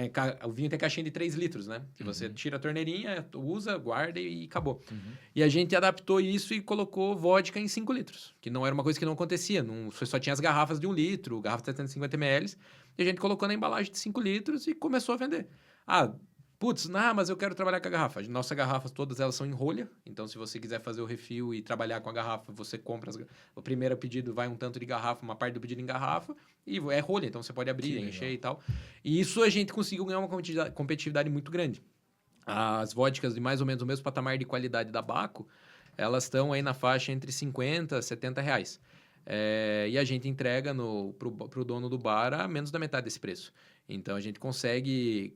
o vinho tem caixinha de 3 litros, né? Que você tira a torneirinha, usa, guarda e acabou. E a gente adaptou isso e colocou vodka em 5 litros. Que não era uma coisa que não acontecia. Você só tinha as garrafas de 1 litro, garrafa de 750 ml. E a gente colocou na embalagem de 5 litros e começou a vender. Mas eu quero trabalhar com a garrafa. Nossas garrafas, todas elas são em rolha. Então, se você quiser fazer o refil e trabalhar com a garrafa, você compra o primeiro pedido vai um tanto de garrafa, uma parte do pedido em garrafa, e é rolha. Então, você pode abrir, encher e tal. E isso a gente conseguiu ganhar uma competitividade muito grande. As vodkas de mais ou menos o mesmo patamar de qualidade da Baco, elas estão aí na faixa entre 50 e 70 reais. E a gente entrega pro dono do bar a menos da metade desse preço. Então, a gente consegue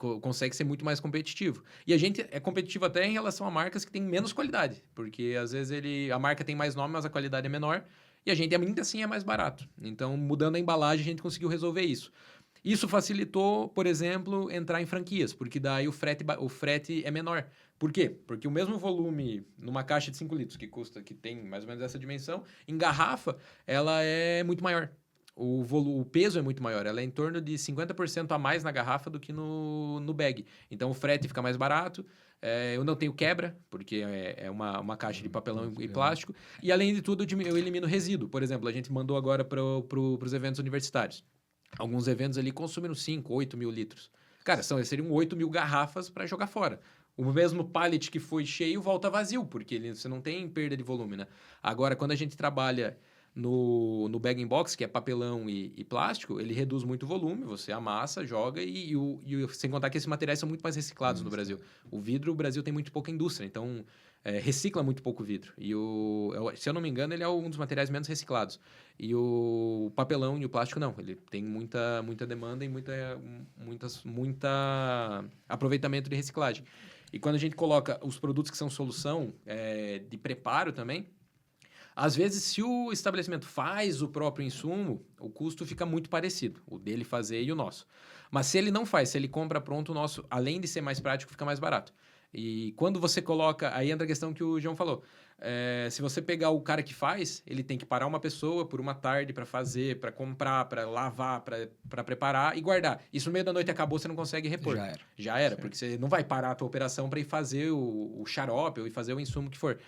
ser muito mais competitivo. E a gente é competitivo até em relação a marcas que têm menos qualidade. Porque, às vezes, a marca tem mais nome, mas a qualidade é menor. E a gente, ainda assim, é mais barato. Então, mudando a embalagem, a gente conseguiu resolver isso. Isso facilitou, por exemplo, entrar em franquias. Porque daí o frete é menor. Por quê? Porque o mesmo volume numa caixa de 5 litros que tem mais ou menos essa dimensão, em garrafa, ela é muito maior. O peso é muito maior, ela é em torno de 50% a mais na garrafa do que no bag. Então, o frete fica mais barato, eu não tenho quebra, porque é uma caixa de papelão e plástico, e além de tudo, eu elimino resíduo. Por exemplo, a gente mandou agora para os eventos universitários. Alguns eventos ali consumiram 5, 8 mil litros. Cara, seriam 8 mil garrafas para jogar fora. O mesmo pallet que foi cheio volta vazio, porque você não tem perda de volume, né? Agora, quando a gente trabalha no bag-in-box, que é papelão e plástico, ele reduz muito o volume, você amassa, joga sem contar que esses materiais são muito mais reciclados no Brasil. O Brasil tem muito pouca indústria, então recicla muito pouco o vidro. Se eu não me engano, ele é um dos materiais menos reciclados. E o papelão e o plástico não, ele tem muita demanda e muita aproveitamento de reciclagem. E quando a gente coloca os produtos que são solução de preparo também, às vezes, se o estabelecimento faz o próprio insumo, o custo fica muito parecido, o dele fazer e o nosso. Mas se ele não faz, se ele compra pronto, o nosso, além de ser mais prático, fica mais barato. E quando você coloca... Aí entra a questão que o João falou. Se você pegar o cara que faz, ele tem que parar uma pessoa por uma tarde para fazer, para comprar, para lavar, para preparar e guardar. Isso no meio da noite acabou, você não consegue repor. Já era, porque você não vai parar a tua operação para ir fazer o xarope ou ir fazer o insumo que for.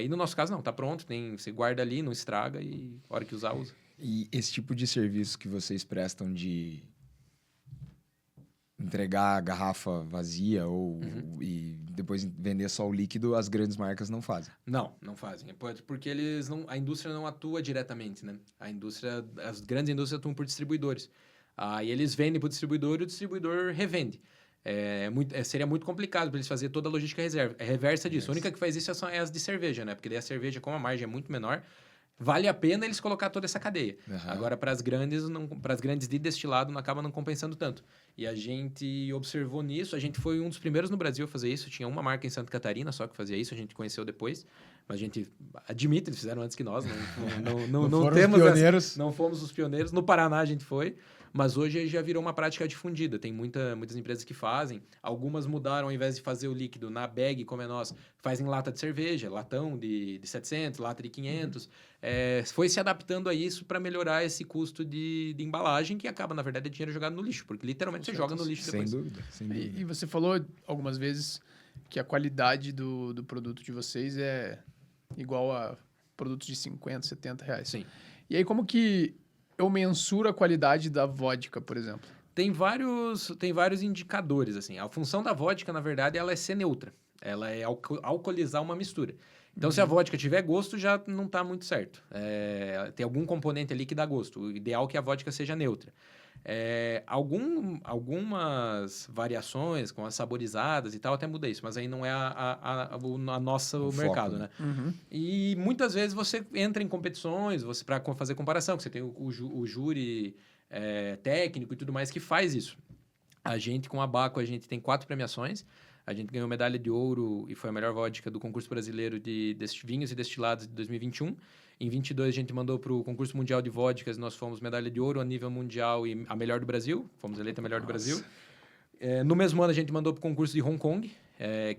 E no nosso caso, não. Tá pronto, você guarda ali, não estraga e a hora que usar, usa. E esse tipo de serviço que vocês prestam de entregar a garrafa vazia e depois vender só o líquido, as grandes marcas não fazem? Não fazem. Porque a indústria não atua diretamente, né? As grandes indústrias atuam por distribuidores. Aí eles vendem para o distribuidor e o distribuidor revende. Seria muito complicado para eles fazerem toda a logística reversa disso. A única que faz isso é as de cerveja, né? Porque daí a cerveja, como a margem é muito menor, vale a pena eles colocar toda essa cadeia. Agora, para as grandes de destilado, acaba não compensando tanto. E a gente observou nisso. A gente foi um dos primeiros no Brasil a fazer isso. Tinha uma marca em Santa Catarina só que fazia isso. A gente conheceu depois. Mas a gente admite, eles fizeram antes que nós. Não temos pioneiros. Não fomos os pioneiros. No Paraná a gente foi. Mas hoje já virou uma prática difundida. Tem muitas empresas que fazem. Algumas mudaram, ao invés de fazer o líquido na bag, como é nós, fazem lata de cerveja, latão de 700, lata de 500. Foi se adaptando a isso para melhorar esse custo de embalagem, que acaba, na verdade, é dinheiro jogado no lixo. Porque literalmente você joga no lixo depois. Sem dúvida. E você falou algumas vezes que a qualidade do produto de vocês é igual a produtos de 50, 70 reais. Sim. E aí, como que eu mensuro a qualidade da vodka, por exemplo? Tem vários indicadores, assim. A função da vodka, na verdade, ela é ser neutra. Ela é alcoolizar uma mistura. Então, se a vodka tiver gosto, já não está muito certo. Tem algum componente ali que dá gosto. O ideal é que a vodka seja neutra. Algumas variações com as saborizadas e tal, até muda isso, mas aí não é o nosso mercado, né? E muitas vezes você entra em competições para fazer comparação, que você tem o júri técnico e tudo mais que faz isso. A gente, com a Baco, a gente tem 4 premiações. A gente ganhou medalha de ouro e foi a melhor vodka do concurso brasileiro de vinhos e destilados de 2021. Em 22 a gente mandou para o concurso mundial de vodkas e nós fomos medalha de ouro a nível mundial e a melhor do Brasil. Fomos eleita a melhor do Brasil. No mesmo ano a gente mandou para o concurso de Hong Kong,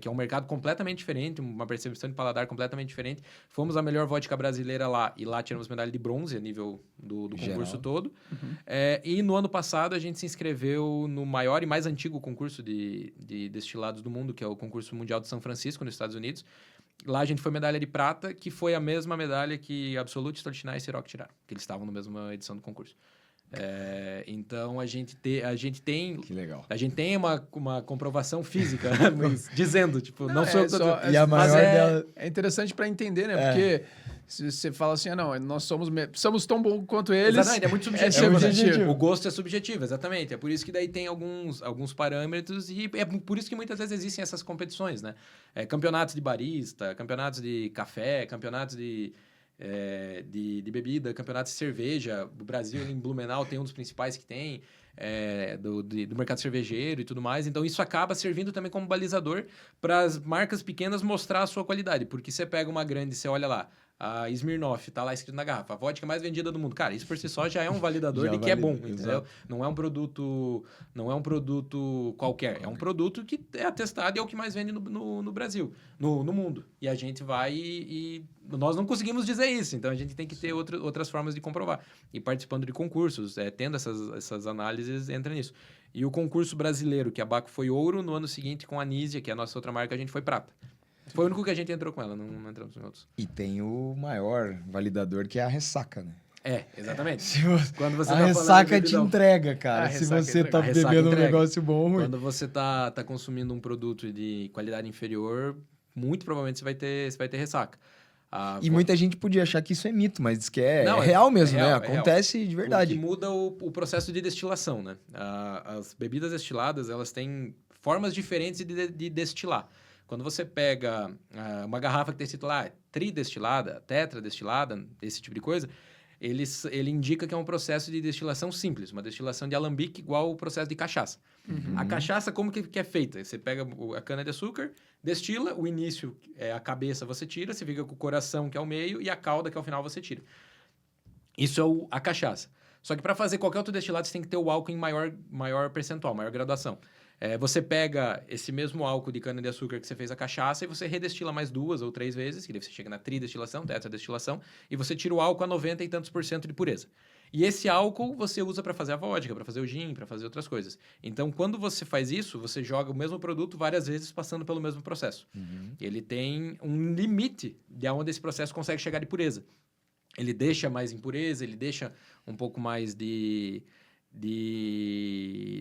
que é um mercado completamente diferente, uma percepção de paladar completamente diferente. Fomos a melhor vodka brasileira lá e lá tiramos medalha de bronze a nível do concurso todo. E no ano passado a gente se inscreveu no maior e mais antigo concurso de destilados do mundo, que é o concurso mundial de São Francisco, nos Estados Unidos. Lá a gente foi medalha de prata, que foi a mesma medalha que Absolut, Stoltnai e Ciroc tiraram, que eles estavam na mesma edição do concurso. Então a gente tem Que legal. a gente tem uma comprovação física dizendo, tipo, não sou eu que tô dizendo. E a maior dela... É interessante para entender, né? Porque se você fala assim, não, nós somos tão bons quanto eles. Exatamente, é muito subjetivo. É subjetivo. O gosto é subjetivo, exatamente. É por isso que daí tem alguns parâmetros e é por isso que muitas vezes existem essas competições, né? Campeonatos de barista, campeonatos de café, campeonatos de bebida, campeonatos de cerveja. O Brasil, em Blumenau, tem um dos principais que tem, do mercado cervejeiro e tudo mais. Então, isso acaba servindo também como balizador para as marcas pequenas mostrar a sua qualidade. Porque você pega uma grande e você olha lá, a Smirnoff, tá lá escrito na garrafa, a vodka mais vendida do mundo. Cara, isso por si só já é um validador de que é bom, entendeu? Não é um produto qualquer. É um produto que é atestado e é o que mais vende no Brasil, no mundo. E a gente vai e nós não conseguimos dizer isso, então a gente tem que ter outras formas de comprovar. E participando de concursos, tendo essas análises, entra nisso. E o concurso brasileiro, que a Baco foi ouro, no ano seguinte com a Anísia, que é a nossa outra marca, a gente foi prata. Foi o único que a gente entrou com ela, não entramos em outros. E tem o maior validador, que é a ressaca, né? Exatamente. Quando você a ressaca te entrega, cara. Se você tá bebendo um negócio bom ou ruim. Quando você tá consumindo um produto de qualidade inferior, muito provavelmente você vai ter ressaca. E muita gente podia achar que isso é mito, mas diz que é real mesmo, né? Acontece de verdade. O que muda o processo de destilação, né? As bebidas destiladas, elas têm formas diferentes de destilar. Quando você pega uma garrafa que tem escrito lá tridestilada, tetradestilada, esse tipo de coisa, ele indica que é um processo de destilação simples, uma destilação de alambique igual o processo de cachaça. A cachaça, como que é feita? Você pega a cana-de-açúcar, destila, o início, a cabeça você tira, você fica com o coração, que é o meio, e a cauda, que é o final, você tira. Isso é a cachaça. Só que para fazer qualquer outro destilado, você tem que ter o álcool em maior percentual, maior graduação. Você pega esse mesmo álcool de cana-de-açúcar que você fez a cachaça e você redestila mais 2 ou 3 vezes, que daí você chega na tridestilação, tetradestilação, e você tira o álcool a 90 e tantos % de pureza. E esse álcool você usa para fazer a vodka, para fazer o gin, para fazer outras coisas. Então, quando você faz isso, você joga o mesmo produto várias vezes passando pelo mesmo processo. Ele tem um limite de onde esse processo consegue chegar de pureza. Ele deixa mais impureza, ele deixa um pouco mais de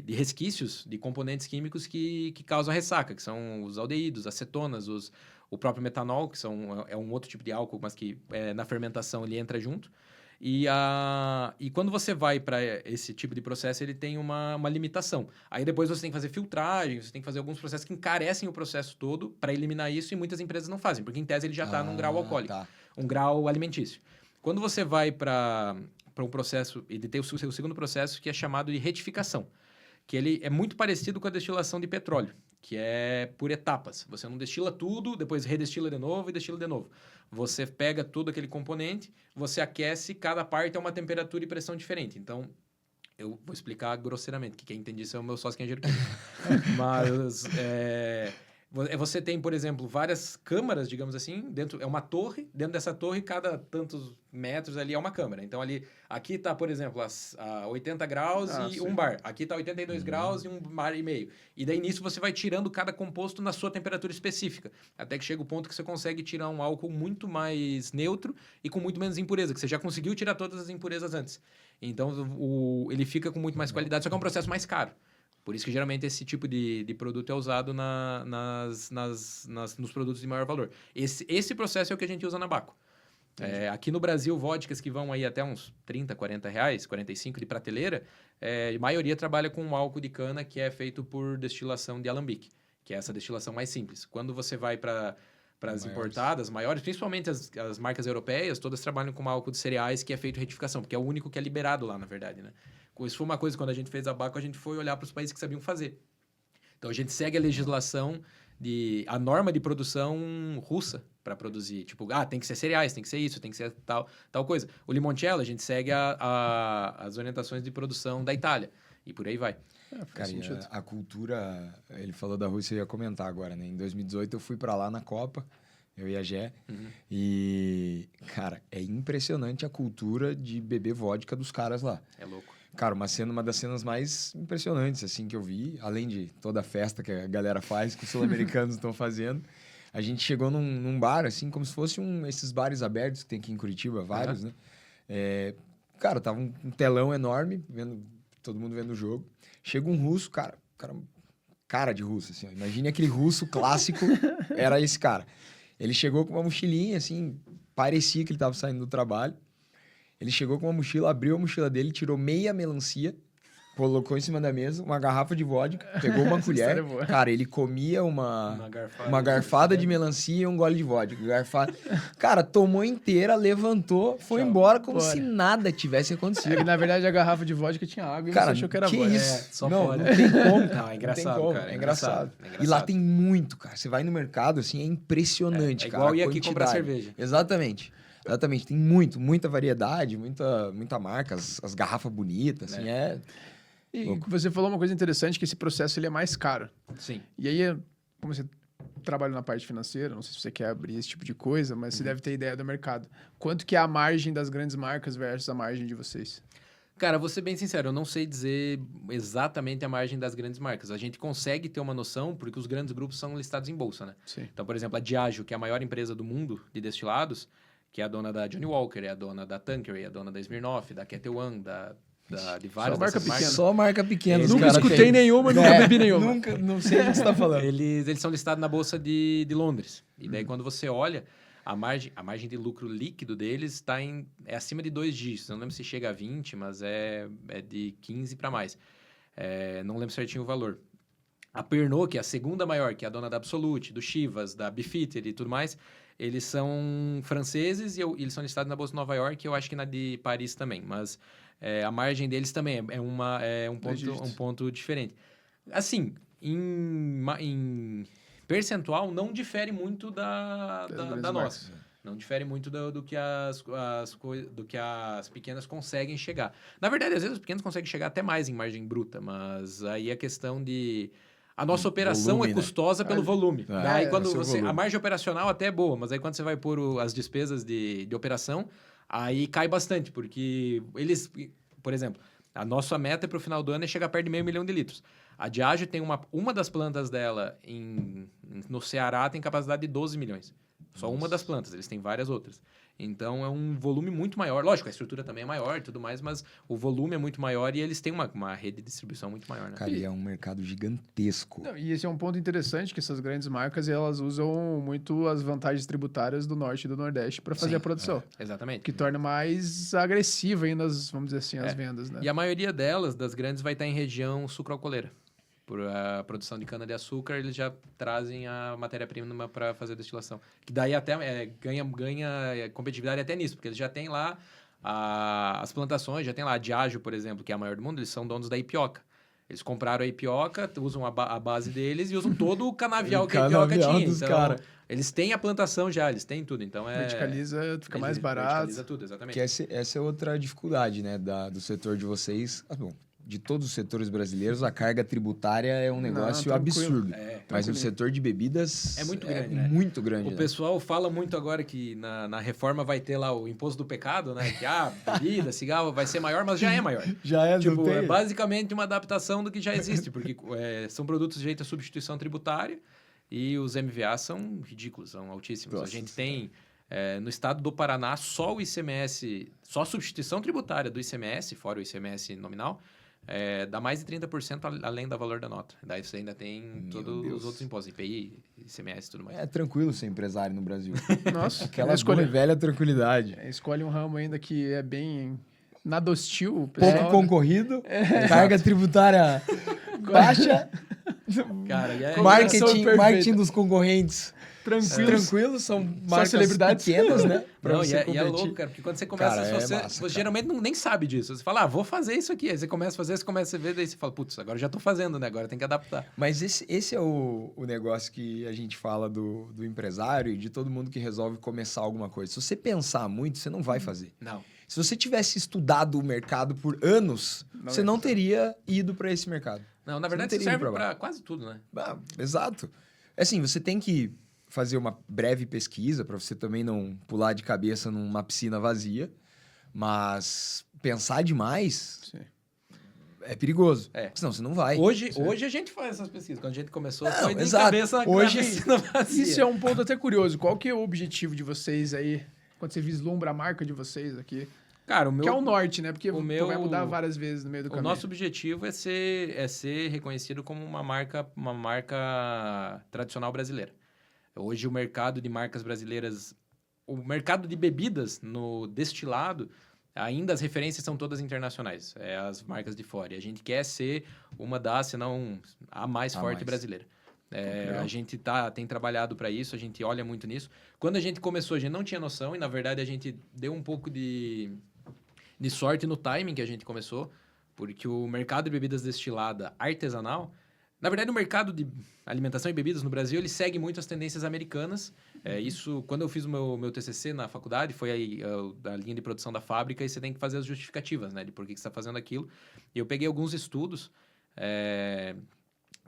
resquícios de componentes químicos que causam ressaca, que são os aldeídos, acetonas, o próprio metanol, que é um outro tipo de álcool, mas que na fermentação ele entra junto. E quando você vai para esse tipo de processo, ele tem uma limitação. Aí depois você tem que fazer filtragem, você tem que fazer alguns processos que encarecem o processo todo para eliminar isso, e muitas empresas não fazem, porque em tese ele já está num grau alcoólico, um grau alimentício. Quando você vai para um processo, ele tem o seu segundo processo, que é chamado de retificação, que ele é muito parecido com a destilação de petróleo, que é por etapas. Você não destila tudo, depois redestila de novo e destila de novo. Você pega todo aquele componente, você aquece, cada parte a uma temperatura e pressão diferente. Então, eu vou explicar grosseiramente, que quem entende isso é o meu sócio que é engenheiro químico. Mas Você tem, por exemplo, várias câmaras, digamos assim, dentro é uma torre, dentro dessa torre, cada tantos metros ali é uma câmara. Então, aqui tá, por exemplo, a 80 graus e sim. um bar. Aqui tá 82 graus e um bar e meio. E daí, nisso, você vai tirando cada composto na sua temperatura específica. Até que chega o ponto que você consegue tirar um álcool muito mais neutro e com muito menos impureza, que você já conseguiu tirar todas as impurezas antes. Então, ele fica com muito mais qualidade, só que é um processo mais caro. Por isso que geralmente esse tipo de produto é usado nos produtos de maior valor. Esse processo é o que a gente usa na Baco. Aqui no Brasil, vodkas que vão aí até uns 30, 40 reais, 45 de prateleira, a maioria trabalha com um álcool de cana que é feito por destilação de alambique, que é essa destilação mais simples. Quando você vai para as importadas, maiores, principalmente as marcas europeias, todas trabalham com álcool de cereais que é feito retificação, porque é o único que é liberado lá, na verdade, né? Isso foi uma coisa, quando a gente fez a Baco, a gente foi olhar para os países que sabiam fazer. Então, a gente segue a legislação, a norma de produção russa para produzir. Tipo, tem que ser cereais, tem que ser isso, tem que ser tal coisa. O limoncello, a gente segue as orientações de produção da Itália. E por aí vai. Cara, a cultura... Ele falou da Rússia, eu ia comentar agora, né? Em 2018, eu fui para lá na Copa, eu e a Gé. E, cara, é impressionante a cultura de beber vodka dos caras lá. É louco. Cara, uma das cenas mais impressionantes, assim, que eu vi, além de toda a festa que a galera faz, que os sul-americanos estão fazendo, a gente chegou num bar, assim, como se fosse esses bares abertos que tem aqui em Curitiba, vários, né? Cara, tava um telão enorme, todo mundo vendo o jogo. Chega um russo, cara de russo, assim, ó. Imagine aquele russo clássico, era esse cara. Ele chegou com uma mochilinha, assim, parecia que ele tava saindo do trabalho. Ele chegou com uma mochila, abriu a mochila dele, tirou meia melancia, colocou em cima da mesa, uma garrafa de vodka, pegou uma colher. Cara, ele comia uma garfada de melancia e um gole de vodka. Cara, tomou inteira, levantou, foi embora como se nada tivesse acontecido. Na verdade, a garrafa de vodka tinha água e cara, você achou que era vodka. Isso? Não tem como. Não, é engraçado, cara. É engraçado. E lá tem muito, cara. Você vai no mercado, assim, é impressionante, cara. Igual ir aqui comprar cerveja. Exatamente, tem muita variedade, muita marca, as garrafas bonitas, assim, E você falou uma coisa interessante, que esse processo ele é mais caro. Sim. E aí, como você trabalha na parte financeira, não sei se você quer abrir esse tipo de coisa, mas você deve ter ideia do mercado. Quanto que é a margem das grandes marcas versus a margem de vocês? Cara, vou ser bem sincero, eu não sei dizer exatamente a margem das grandes marcas. A gente consegue ter uma noção porque os grandes grupos são listados em bolsa, né? Sim. Então, por exemplo, a Diageo, que é a maior empresa do mundo de destilados, que é a dona da Johnny Walker, é a dona da Tanqueray, é a dona da Smirnoff, da Ketel One, de várias marca dessas marcas. Só marca pequena. Nunca escutei nenhuma, nunca bebi nenhuma. Nunca, não sei do que você tá falando. Eles são listados na Bolsa de Londres. E daí, quando você olha, a margem de lucro líquido deles é acima de 2 dígitos. Eu não lembro se chega a 20, mas é de 15 para mais. Não lembro certinho o valor. A Pernod, que é a segunda maior, que é a dona da Absolut, do Chivas, da Beefeater e tudo mais, eles são franceses e eles são listados na Bolsa de Nova York e eu acho que na de Paris também. Mas a margem deles também é um ponto diferente. Assim, em percentual, não difere muito da nossa. Não difere muito do que as pequenas conseguem chegar. Na verdade, às vezes, as pequenas conseguem chegar até mais em margem bruta, mas aí a questão de... A nossa operação volume, é custosa pelo volume. Daí, quando volume. a margem operacional até é boa, mas aí quando você vai pôr as despesas de operação, aí cai bastante, porque por exemplo, a nossa meta para o final do ano é chegar perto de 500 mil de litros. A Diageo tem uma das plantas dela no Ceará tem capacidade de 12 milhões. Só uma das plantas, eles têm várias outras. Então, é um volume muito maior. Lógico, a estrutura também é maior e tudo mais, mas o volume é muito maior e eles têm uma rede de distribuição muito maior, né? Cara, e é um mercado gigantesco. Não, e esse é um ponto interessante, que essas grandes marcas, elas usam muito as vantagens tributárias do Norte e do Nordeste para fazer a produção. Exatamente. Que torna mais agressiva ainda, vamos dizer assim, as vendas, né? E a maioria das grandes, vai estar em região sucroalcooleira. Por a produção de cana-de-açúcar, eles já trazem a matéria-prima para fazer a destilação. Que daí até ganha competitividade até nisso, porque eles já têm lá as plantações, já tem lá a Diageo, por exemplo, que é a maior do mundo, eles são donos da Ipioca. Eles compraram a Ipioca, usam a base deles e usam todo o canavial que a Ipioca tinha. Então, eles têm a plantação já, eles têm tudo. Então, verticaliza, fica mais barato. Verticaliza tudo, exatamente. Que essa é outra dificuldade, né, do setor de vocês. Bom, de todos os setores brasileiros, a carga tributária é um negócio tranquilo. absurdo. Mas no tranquilo. setor de bebidas É muito grande, né? muito grande, O né? pessoal fala muito agora que na reforma vai ter lá o imposto do pecado, né? Que, bebida, cigarro vai ser maior, mas já é maior. Já é, Tipo, não tem? é basicamente uma adaptação do que já existe, porque são produtos sujeitos à substituição tributária e os MVA são ridículos, são altíssimos. Nossa, a gente tem, no estado do Paraná, só o ICMS, só a substituição tributária do ICMS, fora o ICMS nominal, dá mais de 30% além do valor da nota. Daí você ainda tem todos os outros impostos, IPI, ICMS e tudo mais. É tranquilo ser empresário no Brasil. Nossa, Aquela boa e velha tranquilidade. escolhe um ramo ainda que é bem nada hostil. O Pouco pessoal, concorrido, carga tributária baixa, Cara, e marketing, perfeita. marketing dos concorrentes Tranquilos. são marcas celebridades. pequenas, né? Pra Não, você e é competir. louco, cara, porque quando você começa, Cara, você massa, cara. geralmente nem sabe disso. Você fala, vou fazer isso aqui. Aí você começa a fazer, você começa a ver, daí você fala, putz, agora eu já tô fazendo, né? Agora tem que adaptar. Mas esse é o negócio que a gente fala do empresário e de todo mundo que resolve começar alguma coisa. Se você pensar muito, você não vai fazer. Não. Se você tivesse estudado o mercado por anos, você não teria ido para esse mercado. Não, na Você verdade, não isso teria serve ido pra pra quase tudo, né? Exato. Assim, você tem que fazer uma breve pesquisa para você também não pular de cabeça numa piscina vazia, mas pensar demais Sim. é perigoso. É. Senão você não vai. Hoje a gente faz essas pesquisas. Quando a gente começou, Não, foi de exato. cabeça Hoje- na piscina vazia. Isso é um ponto até curioso. Qual que é o objetivo de vocês aí, quando você vislumbra a marca de vocês aqui? Cara, o meu... Que é o norte, né? Porque o meu- vai mudar várias vezes no meio do O caminho. nosso objetivo é ser reconhecido como uma marca tradicional brasileira. Hoje o mercado de marcas brasileiras, o mercado de bebidas no destilado, ainda as referências são todas internacionais, as marcas de fora. E a gente quer ser uma das, se não a mais forte mais. brasileira. Legal. A gente tem trabalhado para isso, a gente olha muito nisso. Quando a gente começou, a gente não tinha noção e, na verdade, a gente deu um pouco de sorte no timing que a gente começou, porque o mercado de bebidas destilada artesanal, na verdade, o mercado de alimentação e bebidas no Brasil, ele segue muito as tendências americanas. Isso, quando eu fiz o meu TCC na faculdade, foi aí a linha de produção da fábrica e você tem que fazer as justificativas, né, de por que você está fazendo aquilo. E eu peguei alguns estudos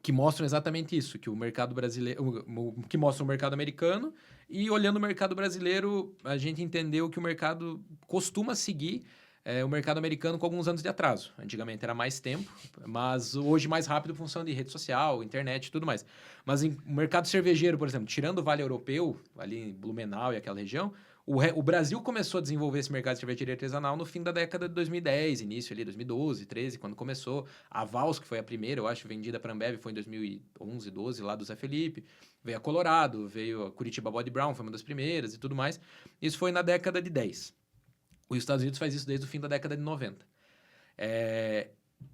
que mostram exatamente isso, que o mercado brasileiro, que mostram o mercado americano, e olhando o mercado brasileiro, a gente entendeu que o mercado costuma seguir o mercado americano com alguns anos de atraso. Antigamente era mais tempo, mas hoje mais rápido em função de rede social, internet e tudo mais. Mas em mercado cervejeiro, por exemplo, tirando o Vale Europeu, ali em Blumenau e aquela região, o Brasil começou a desenvolver esse mercado de cervejaria artesanal no fim da década de 2010, início ali, 2012, 2013, quando começou. A Vals, que foi a primeira, eu acho, vendida para a Ambev, foi em 2011, 12, lá do Zé Felipe. Veio a Colorado, veio a Curitiba Body Brown, foi uma das primeiras e tudo mais. Isso foi na década de 10. Os Estados Unidos faz isso desde o fim da década de 90.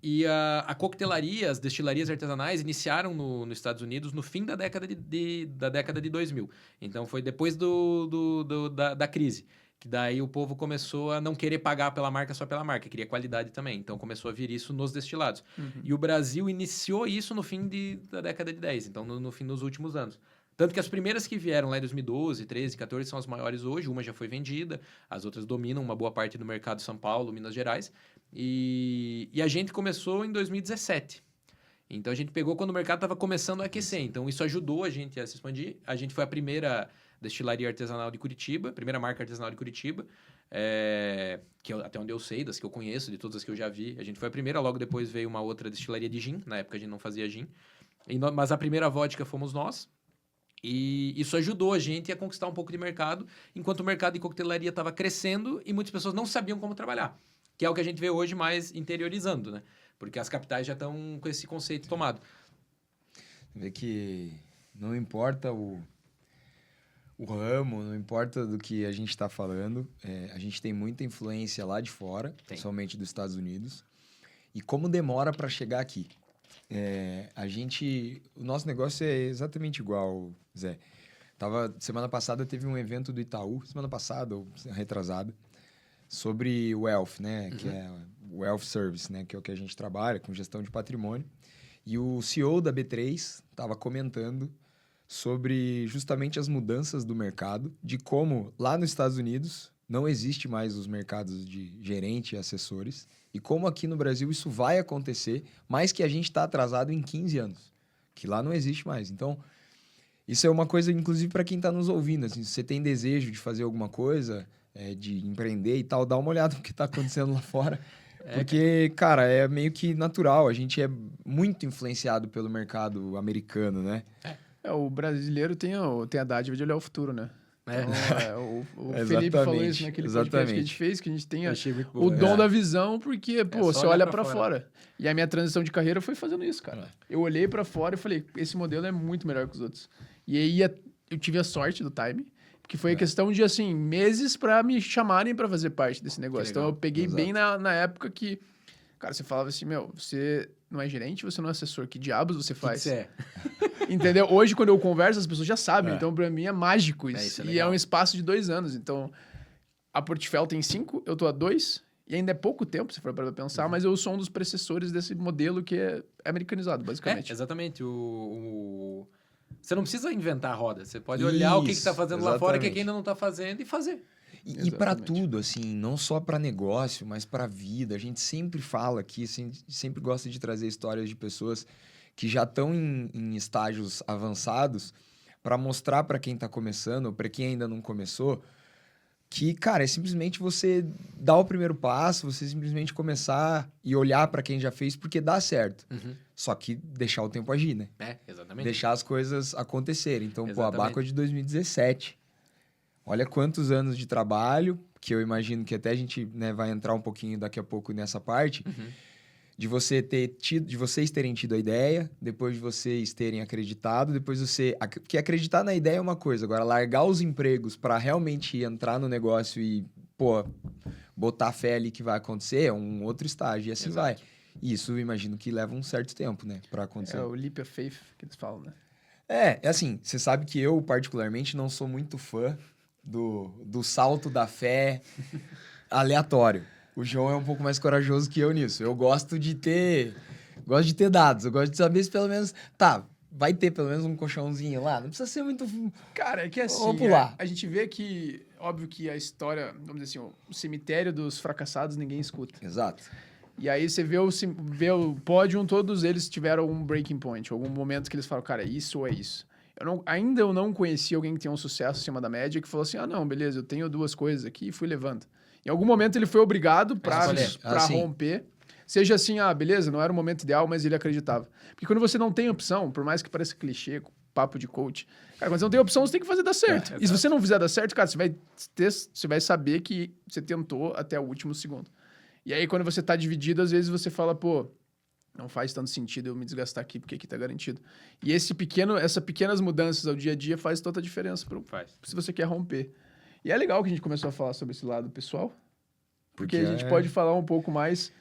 E a coquetelaria, as destilarias artesanais iniciaram nos Estados Unidos no fim da década de 2000. Então, foi depois da crise, que daí o povo começou a não querer pagar pela marca só pela marca, queria qualidade também. Então, começou a vir isso nos destilados. E o Brasil iniciou isso no fim da década de 10, então no fim dos últimos anos. Tanto que as primeiras que vieram lá em 2012, 13, 14 são as maiores hoje. Uma já foi vendida, as outras dominam uma boa parte do mercado de São Paulo, Minas Gerais. E a gente começou em 2017. Então, a gente pegou quando o mercado estava começando a aquecer. Então, isso ajudou a gente a se expandir. A gente foi a primeira destilaria artesanal de Curitiba, primeira marca artesanal de Curitiba, até onde eu sei, das que eu conheço, de todas as que eu já vi. A gente foi a primeira, logo depois veio uma outra destilaria de gin. Na época, a gente não fazia gin. Mas a primeira vodka fomos nós. E isso ajudou a gente a conquistar um pouco de mercado, enquanto o mercado de coquetelaria estava crescendo e muitas pessoas não sabiam como trabalhar, que é o que a gente vê hoje mais interiorizando, né? Porque as capitais já estão com esse conceito tomado. Vê que não importa o ramo, não importa do que a gente está falando, a gente tem muita influência lá de fora, principalmente dos Estados Unidos, e como demora para chegar aqui. O nosso negócio é exatamente igual, Zé. Semana passada teve um evento do Itaú, semana passada ou retrasada, sobre o Wealth, né? Que é o Wealth Service, né? Que é o que a gente trabalha com gestão de patrimônio. E o CEO da B3 estava comentando sobre justamente as mudanças do mercado, de como lá nos Estados Unidos não existe mais os mercados de gerente e assessores. E como aqui no Brasil isso vai acontecer, mas que a gente está atrasado em 15 anos. Que lá não existe mais. Então, isso é uma coisa, inclusive, para quem está nos ouvindo. Assim, se você tem desejo de fazer alguma coisa, de empreender e tal, dá uma olhada no que está acontecendo lá fora. Porque, cara, é meio que natural. A gente é muito influenciado pelo mercado americano, né? O brasileiro tem a dádiva de olhar o futuro, né? Então, o Felipe Exatamente, falou isso naquele podcast que a gente fez, que a gente tem o dom da visão, porque, você olha pra fora. E a minha transição de carreira foi fazendo isso, cara. Eu olhei pra fora e falei, esse modelo é muito melhor que os outros. E aí eu tive a sorte do time, porque foi a questão de, assim, meses pra me chamarem pra fazer parte desse negócio. Então eu peguei bem na época que, cara, você falava assim, você não é gerente, você não é assessor, que diabos você faz? Que é? Entendeu? Hoje, quando eu converso, as pessoas já sabem. Então, pra mim, é mágico isso. Isso é e legal. é um espaço de 2 anos. Então, a Portifel tem 5, eu tô há 2. E ainda é pouco tempo, se for para pensar. Mas eu sou um dos precessores desse modelo que é americanizado, basicamente. Exatamente. Você não precisa inventar a roda. Você pode olhar o que está fazendo lá fora, que aqui ainda não está fazendo, e fazer. E para tudo, assim, não só para negócio, mas para vida. A gente sempre fala aqui, assim, sempre gosta de trazer histórias de pessoas que já estão em estágios avançados para mostrar para quem está começando, ou para quem ainda não começou, que, cara, é simplesmente você dar o primeiro passo, você simplesmente começar e olhar para quem já fez, porque dá certo. Só que deixar o tempo agir, né? Exatamente. Deixar as coisas acontecerem. Então, Exatamente. a Abaco é de 2017. Olha quantos anos de trabalho, que eu imagino que até a gente, né, vai entrar um pouquinho daqui a pouco nessa parte, de vocês terem tido a ideia, depois de vocês terem acreditado, depois porque acreditar na ideia é uma coisa, agora largar os empregos para realmente entrar no negócio e, botar fé ali que vai acontecer é um outro estágio, e assim vai. E isso eu imagino que leva um certo tempo, né, para acontecer. É o leap of faith que eles falam, né? É assim, você sabe que eu, particularmente, não sou muito fã do salto da fé aleatório. O João é um pouco mais corajoso que eu nisso. Eu gosto de ter dados. Eu gosto de saber se pelo menos... vai ter pelo menos um colchãozinho lá. Não precisa ser muito... Cara, é que assim... Vamos pular. A gente vê que... Óbvio que a história... Vamos dizer assim, o cemitério dos fracassados ninguém escuta. Exato. E aí você vê o pódio, todos eles tiveram um breaking point. Algum momento que eles falam, cara, isso ou é isso. Ainda eu não conheci alguém que tenha um sucesso acima da média que falou assim, não, beleza, eu tenho 2 coisas aqui e fui levando. Em algum momento ele foi obrigado pra romper. Seja assim, beleza, não era o momento ideal, mas ele acreditava. Porque quando você não tem opção, por mais que pareça clichê, papo de coach, cara, quando você não tem opção, você tem que fazer dar certo. E se você não fizer dar certo, cara, você vai saber que você tentou até o último segundo. E aí, quando você tá dividido, às vezes você fala, não faz tanto sentido eu me desgastar aqui, porque aqui tá garantido. E essas pequenas mudanças ao dia a dia faz toda a diferença se você quer romper. E é legal que a gente começou a falar sobre esse lado pessoal, porque a gente pode falar um pouco mais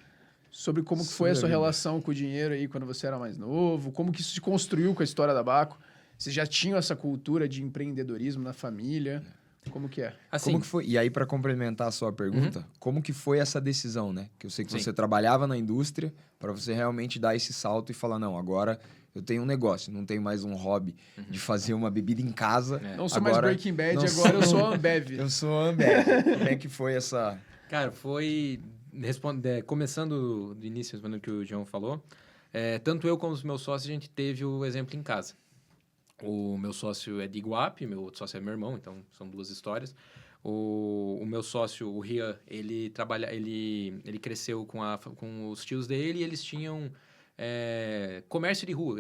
sobre como que foi a sua relação com o dinheiro aí quando você era mais novo, como que isso se construiu com a história da Abaco. Vocês já tinham essa cultura de empreendedorismo na família? Como que é? Assim, Como que foi? E aí, para complementar a sua pergunta, como que foi essa decisão, né? Que eu sei que você trabalhava na indústria, para você realmente dar esse salto e falar, não, agora eu tenho um negócio, não tenho mais um hobby de fazer uma bebida em casa. Não sou mais Breaking Bad, agora eu sou Ambev. Eu sou Ambev. Como é que foi essa... Cara, foi... Começando do início, respondendo o que o João falou, tanto eu como os meus sócios, a gente teve o exemplo em casa. O meu sócio é de Iguape, meu outro sócio é meu irmão, então são 2 histórias. O meu sócio, o Rian, ele cresceu com os tios dele e eles tinham comércio de rua,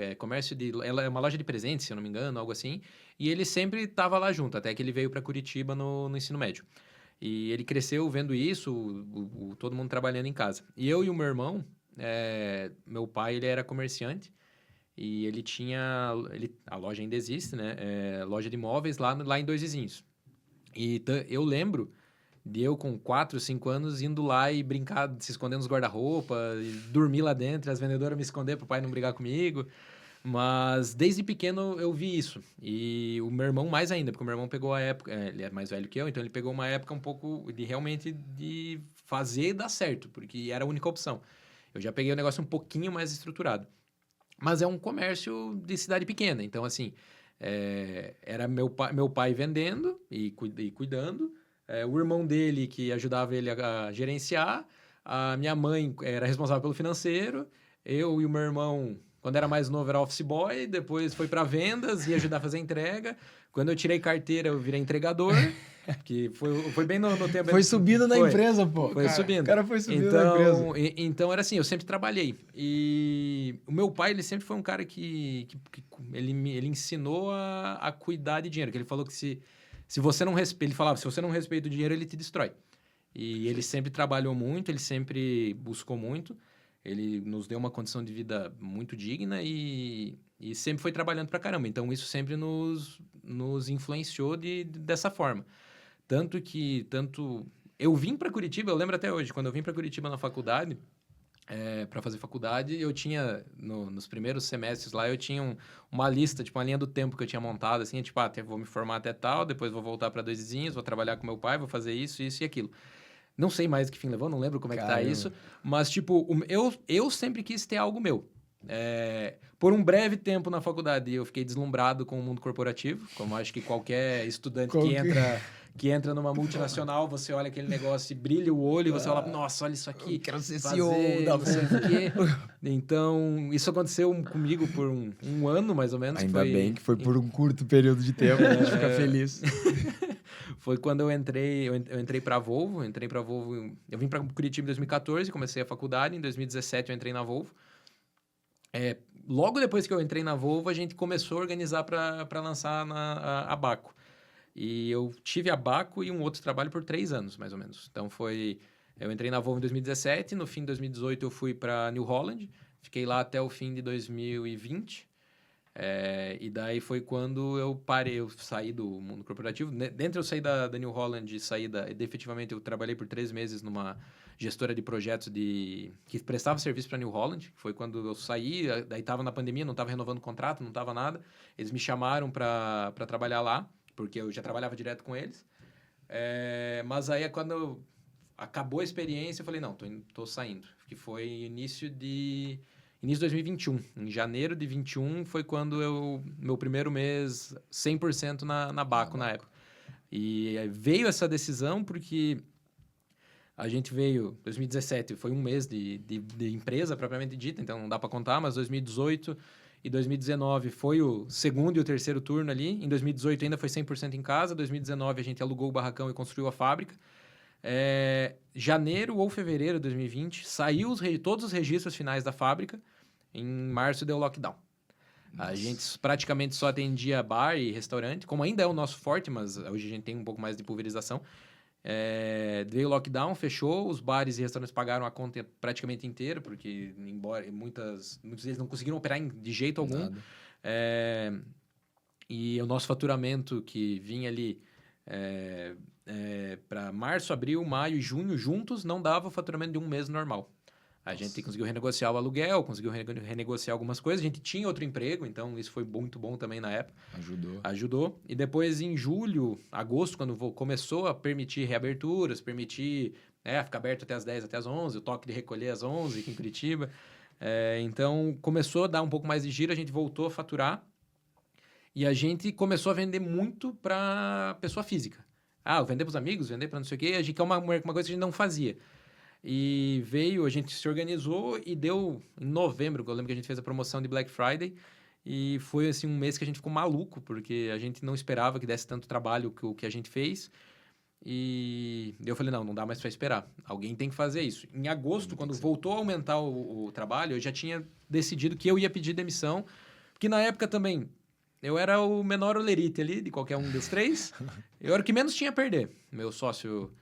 ela é uma loja de presentes, se eu não me engano, algo assim. E ele sempre estava lá junto, até que ele veio para Curitiba no ensino médio. E ele cresceu vendo isso, todo mundo trabalhando em casa. E eu e o meu irmão, meu pai, ele era comerciante. E ele tinha... a loja ainda existe, né? Loja de imóveis lá em Dois Vizinhos. E eu lembro de eu com 4, 5 anos indo lá e brincar, se esconder nos guarda-roupa, dormir lá dentro, as vendedoras me esconder para o pai não brigar comigo. Mas desde pequeno eu vi isso. E o meu irmão mais ainda, porque o meu irmão pegou a época... ele é mais velho que eu, então ele pegou uma época um pouco de fazer e dar certo, porque era a única opção. Eu já peguei o negócio um pouquinho mais estruturado. Mas é um comércio de cidade pequena. Então, assim, era meu pai vendendo e cuidando. o irmão dele que ajudava ele a gerenciar, a minha mãe era responsável pelo financeiro, eu e o meu irmão, quando era mais novo, era office boy, depois foi para vendas, ia ajudar a fazer entrega. Quando eu tirei carteira, eu virei entregador, que foi bem no tempo... Foi subindo na empresa, pô. Foi subindo. O cara foi subindo na empresa. Então, era assim, eu sempre trabalhei. E o meu pai, ele sempre foi um cara que ele ensinou a cuidar de dinheiro. Que ele falou que se você não respeita... Ele falava, se você não respeita o dinheiro, ele te destrói. E ele sempre trabalhou muito, ele sempre buscou muito. Ele nos deu uma condição de vida muito digna e sempre foi trabalhando pra caramba. Então, isso sempre nos influenciou dessa forma. Tanto eu vim para Curitiba, eu lembro até hoje, quando eu vim para Curitiba na faculdade, para fazer faculdade, eu tinha, nos primeiros semestres lá, eu tinha uma lista, tipo, uma linha do tempo que eu tinha montado, assim, tipo, vou me formar até tal, depois vou voltar para 2 vizinhos, vou trabalhar com meu pai, vou fazer isso e aquilo. Não sei mais que fim levou, não lembro como é que tá isso, mas, tipo, eu sempre quis ter algo meu. Por um breve tempo na faculdade, eu fiquei deslumbrado com o mundo corporativo, como acho que qualquer estudante que entra numa multinacional, você olha aquele negócio e brilha o olho e você fala, nossa, olha isso aqui. Eu quero ser CEO da Volvo. Então, isso aconteceu comigo por um ano, mais ou menos. Ainda bem que foi por um curto período de tempo, a gente fica feliz. Foi quando eu entrei para a Volvo, eu vim para Curitiba em 2014, comecei a faculdade, em 2017 eu entrei na Volvo. Logo depois que eu entrei na Volvo, a gente começou a organizar para lançar a Baco. E eu tive a Baco e um outro trabalho por 3 anos, mais ou menos. Então, eu entrei na Volvo em 2017, no fim de 2018 eu fui para New Holland, fiquei lá até o fim de 2020. E daí foi quando eu saí do mundo corporativo. Dentro eu saí da New Holland e efetivamente eu trabalhei por 3 meses numa gestora de projetos que prestava serviço para New Holland. Foi quando eu saí, daí estava na pandemia, não estava renovando o contrato, não estava nada. Eles me chamaram para trabalhar lá, porque eu já trabalhava direto com eles. Mas aí quando acabou a experiência, eu falei, não, tô saindo. Que foi início de 2021. Em janeiro de 2021 foi quando meu primeiro mês 100% na Baco na época. E veio essa decisão porque a gente veio... 2017 foi um mês de empresa propriamente dita, então não dá para contar, mas 2018 e 2019 foi o segundo e o terceiro turno ali. Em 2018 ainda foi 100% em casa. 2019 a gente alugou o barracão e construiu a fábrica. Janeiro ou fevereiro de 2020, saiu todos os registros finais da fábrica. Em março deu lockdown. Nossa. A gente praticamente só atendia bar e restaurante, como ainda é o nosso forte, mas hoje a gente tem um pouco mais de pulverização. Veio o lockdown, fechou, os bares e restaurantes pagaram a conta praticamente inteira, porque embora muitos deles não conseguiram operar de jeito algum. E o nosso faturamento que vinha ali para março, abril, maio e junho juntos não dava o faturamento de um mês normal. A gente conseguiu renegociar o aluguel, conseguiu renegociar algumas coisas. A gente tinha outro emprego, então isso foi muito bom também na época. Ajudou. E depois, em julho, agosto, quando começou a permitir reaberturas, ficar aberto até as 10, até as 11, o toque de recolher às 11 aqui em Curitiba. Então, começou a dar um pouco mais de giro, a gente voltou a faturar. E a gente começou a vender muito para pessoa física. Vender para os amigos, vender para não sei o quê, que é uma coisa que a gente não fazia. E a gente se organizou e deu em novembro, eu lembro que a gente fez a promoção de Black Friday e foi assim um mês que a gente ficou maluco, porque a gente não esperava que desse tanto trabalho que o que a gente fez. E eu falei, não dá mais para esperar, alguém tem que fazer isso. Em agosto, quando voltou a aumentar o trabalho, eu já tinha decidido que eu ia pedir demissão, porque na época também eu era o menor olerite ali, de qualquer um dos 3, eu era o que menos tinha a perder. Meu sócio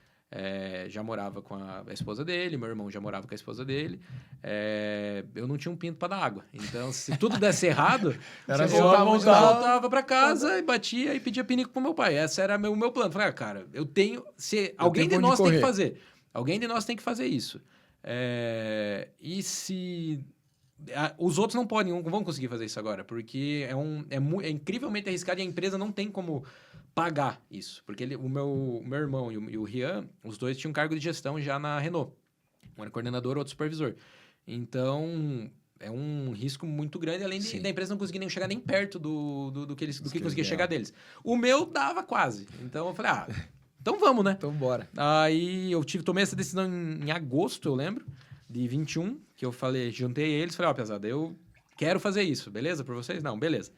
já morava com a esposa dele, meu irmão já morava com a esposa dele. Eu não tinha um pinto para dar água. Então, se tudo desse errado, eu voltava para casa e batia e pedia pinico pro meu pai. Esse era o meu plano. Falei, cara, alguém de nós tem que fazer. Alguém de nós tem que fazer isso. E se... Os outros não vão conseguir fazer isso agora, porque é incrivelmente arriscado e a empresa não tem como pagar isso. Porque o meu irmão e o Rian, os dois tinham cargo de gestão já na Renault. Um era coordenador, outro supervisor. Então, é um risco muito grande, além da empresa não conseguir chegar nem perto do que conseguia chegar deles. O meu dava quase. Então, eu falei, Então vamos, né? Então bora. Aí eu tomei essa decisão em agosto, eu lembro, de 21, que eu falei, juntei eles, falei, ó, pesada, eu quero fazer isso, beleza por vocês? Não, beleza.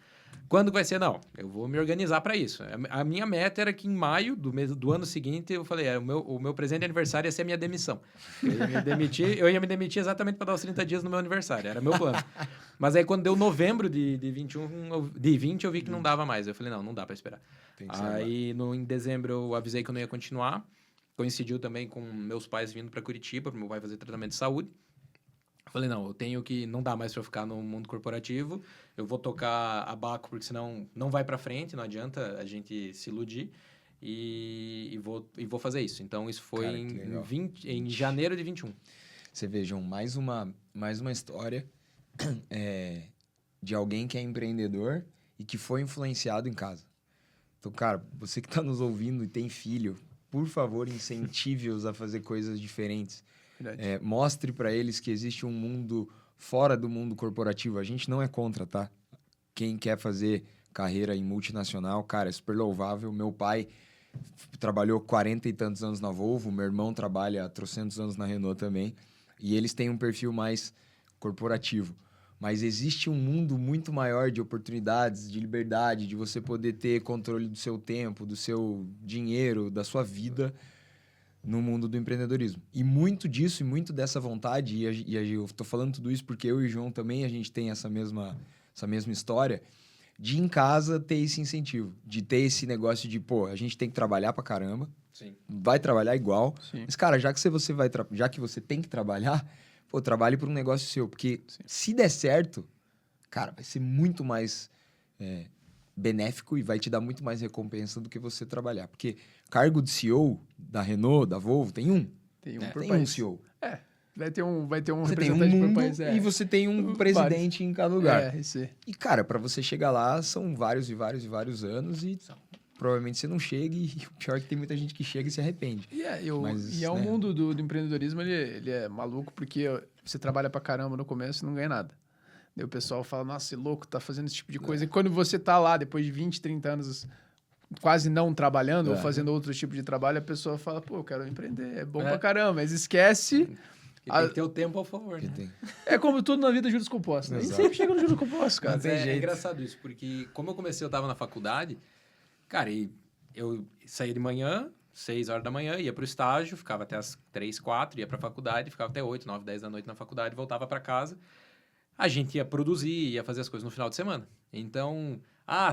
Quando vai ser? Não, eu vou me organizar para isso. A minha meta era que em maio do ano seguinte, eu falei, o meu presente de aniversário ia ser a minha demissão. Eu ia me demitir exatamente para dar os 30 dias no meu aniversário, era meu plano. Mas aí quando deu novembro de 20, eu vi que não dava mais. Eu falei, não dá para esperar. Aí em dezembro eu avisei que eu não ia continuar. Coincidiu também com meus pais vindo para Curitiba, para meu pai fazer tratamento de saúde. Eu falei, não, eu tenho que... Não dá mais para eu ficar no mundo corporativo. Eu vou tocar a Baco, porque senão não vai para frente, não adianta a gente se iludir. E vou fazer isso. Então, isso foi em janeiro de 21. Você vejam, mais uma história de alguém que é empreendedor e que foi influenciado em casa. Então, cara, você que está nos ouvindo e tem filho, por favor, incentive-os a fazer coisas diferentes. Mostre para eles que existe um mundo fora do mundo corporativo. A gente não é contra, tá? Quem quer fazer carreira em multinacional, cara, é super louvável. Meu pai trabalhou 40 e tantos anos na Volvo, meu irmão trabalha há trocentos anos na Renault também, e eles têm um perfil mais corporativo. Mas existe um mundo muito maior de oportunidades, de liberdade, de você poder ter controle do seu tempo, do seu dinheiro, da sua vida no mundo do empreendedorismo. E muito disso, e muito dessa vontade, e eu estou falando tudo isso porque eu e o João também, a gente tem essa mesma história, de em casa ter esse incentivo, de ter esse negócio de, pô, a gente tem que trabalhar pra caramba, Sim. vai trabalhar igual, Sim. mas, cara, já que você tem que trabalhar, pô, trabalhe por um negócio seu, porque se der certo, cara, vai ser muito mais benéfico e vai te dar muito mais recompensa do que você trabalhar. Porque cargo de CEO da Renault, da Volvo, tem um. Tem um por Tem país. um CEO. Vai ter um Você tem um representante por mundo país. e você tem um presidente em cada lugar. Isso aí. E, cara, para você chegar lá, são vários e vários e vários anos e provavelmente você não chega e o pior é que tem muita gente que chega e se arrepende. O mundo do empreendedorismo, ele é maluco porque você trabalha pra caramba no começo e não ganha nada. Daí o pessoal fala, nossa, esse louco tá fazendo esse tipo de coisa. E quando você tá lá, depois de 20, 30 anos quase não trabalhando ou fazendo outro tipo de trabalho, a pessoa fala, pô, eu quero empreender, é bom pra caramba. Mas esquece... E tem que ter o tempo ao favor, né? É como tudo na vida, juros compostos. Né? A gente sempre chega no juros compostos, cara. Mas é engraçado isso, porque como eu comecei, eu tava na faculdade, cara, e eu saía de manhã, 6 horas da manhã, ia pro estágio, ficava até as 3, 4, ia pra faculdade, ficava até 8, 9, 10 da noite na faculdade, voltava pra casa. A gente ia produzir, ia fazer as coisas no final de semana. Então,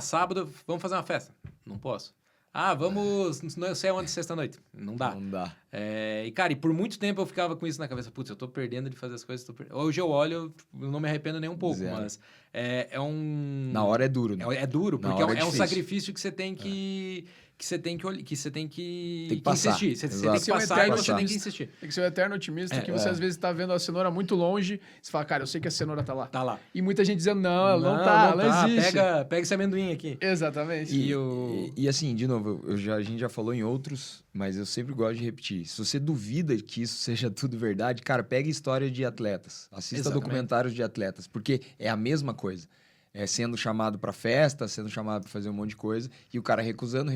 sábado, vamos fazer uma festa? Não posso. Vamos, não sei onde, sexta-noite. Não dá. Não dá. E, cara, e por muito tempo eu ficava com isso na cabeça. Putz, eu tô perdendo de fazer as coisas. Hoje eu olho, eu não me arrependo nem um pouco, mas Na hora é duro, né? É duro, porque é um difícil. sacrifício que você tem que... Que você tem que passar. insistir. Você tem que Tem um passar e eterno você tem que otimista. insistir. Tem que ser um eterno otimista, que você às vezes tá vendo a cenoura muito longe, você fala, cara, eu sei que a cenoura tá lá. Tá lá. E muita gente dizendo, não, ela não tá, ela existe. Pega esse amendoim aqui. Exatamente. E assim, de novo, a gente já falou em outros, mas eu sempre gosto de repetir. Se você duvida que isso seja tudo verdade, cara, pega história de atletas. Assista documentários de atletas, porque é a mesma coisa. Sendo chamado para festa, sendo chamado para fazer um monte de coisa, e o cara recusando,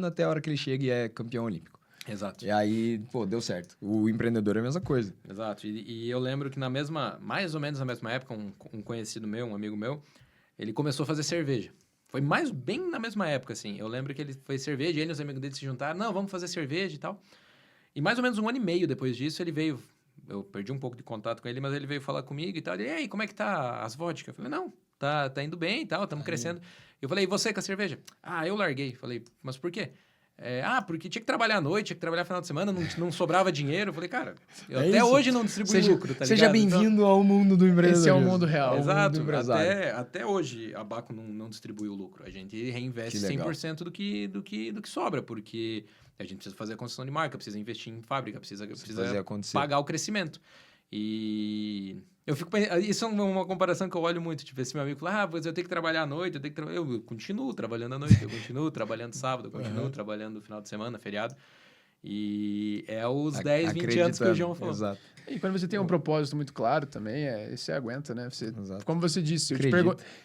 até a hora que ele chega e é campeão olímpico. Exato. E aí, pô, deu certo. O empreendedor é a mesma coisa. Exato. E eu lembro que mais ou menos na mesma época, um conhecido meu, um amigo meu, ele começou a fazer cerveja. Foi bem na mesma época, assim. Eu lembro que ele fez cerveja, ele e os amigos dele se juntaram, não, vamos fazer cerveja e tal. E mais ou menos 1 ano e meio depois disso, ele veio... Eu perdi um pouco de contato com ele, mas ele veio falar comigo e tal. Ele, e aí, como é que tá as vodkas? Eu falei, não... Tá indo bem e tal, estamos crescendo. Eu falei, e você com a cerveja? Eu larguei. Falei, mas por quê? Porque tinha que trabalhar à noite, tinha que trabalhar no final de semana, não sobrava dinheiro. Eu falei, cara, eu até hoje não distribuí lucro, tá ligado? Seja bem-vindo ao mundo do empreendedorismo. Esse é o mundo real. Exato. Até hoje, a Baco não distribui o lucro. A gente reinveste 100% do que sobra, porque a gente precisa fazer a construção de marca, precisa investir em fábrica, precisa pagar o crescimento. E eu fico pensando, isso é uma comparação que eu olho muito, tipo, esse meu amigo fala, mas eu tenho que trabalhar à noite, eu continuo trabalhando à noite, eu continuo trabalhando sábado, eu continuo trabalhando no final de semana, feriado, e é os 10, 20 anos que o João falou. Exato. E quando você tem um propósito muito claro também, você aguenta, né? Como você disse,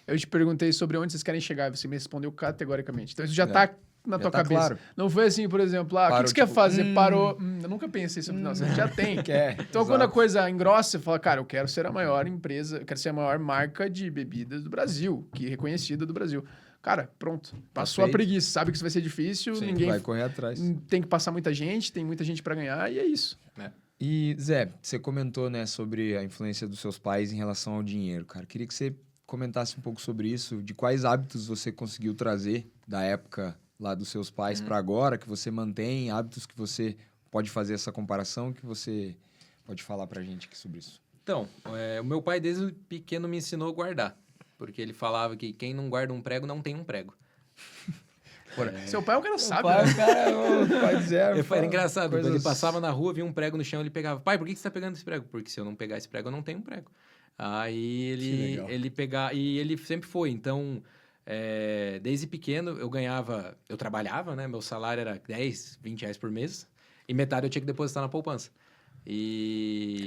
eu te perguntei sobre onde vocês querem chegar, e você me respondeu categoricamente. Então isso já tá na Já tua tá cabeça. claro. Não foi assim, por exemplo, o que Parou, você quer tipo, fazer? Parou. Eu nunca pensei sobre não, você já tem. Então, quando a coisa engrossa, você fala, cara, eu quero ser a maior empresa, eu quero ser a maior marca de bebidas do Brasil, que é reconhecida do Brasil. Cara, pronto. Passou a feito. preguiça, sabe que isso vai ser difícil, Sim, ninguém vai correr atrás. tem que passar muita gente, tem muita gente pra ganhar, e é isso. E, Zé, você comentou, né, sobre a influência dos seus pais em relação ao dinheiro, cara. Queria que você comentasse um pouco sobre isso, de quais hábitos você conseguiu trazer da época lá dos seus pais para agora, que você mantém, hábitos que você pode fazer essa comparação, que você pode falar pra gente aqui sobre isso. Então, o meu pai desde pequeno me ensinou a guardar. Porque ele falava que quem não guarda um prego não tem um prego. Seu pai é um cara sábio, pai, né? o cara, pai zero. Era engraçado, ele passava na rua, via um prego no chão, ele pegava, pai, por que você tá pegando esse prego? Porque se eu não pegar esse prego, eu não tenho um prego. Aí ele pegava, e ele sempre foi, então, desde pequeno eu trabalhava, né, meu salário era 10, 20 reais por mês, e metade eu tinha que depositar na poupança. E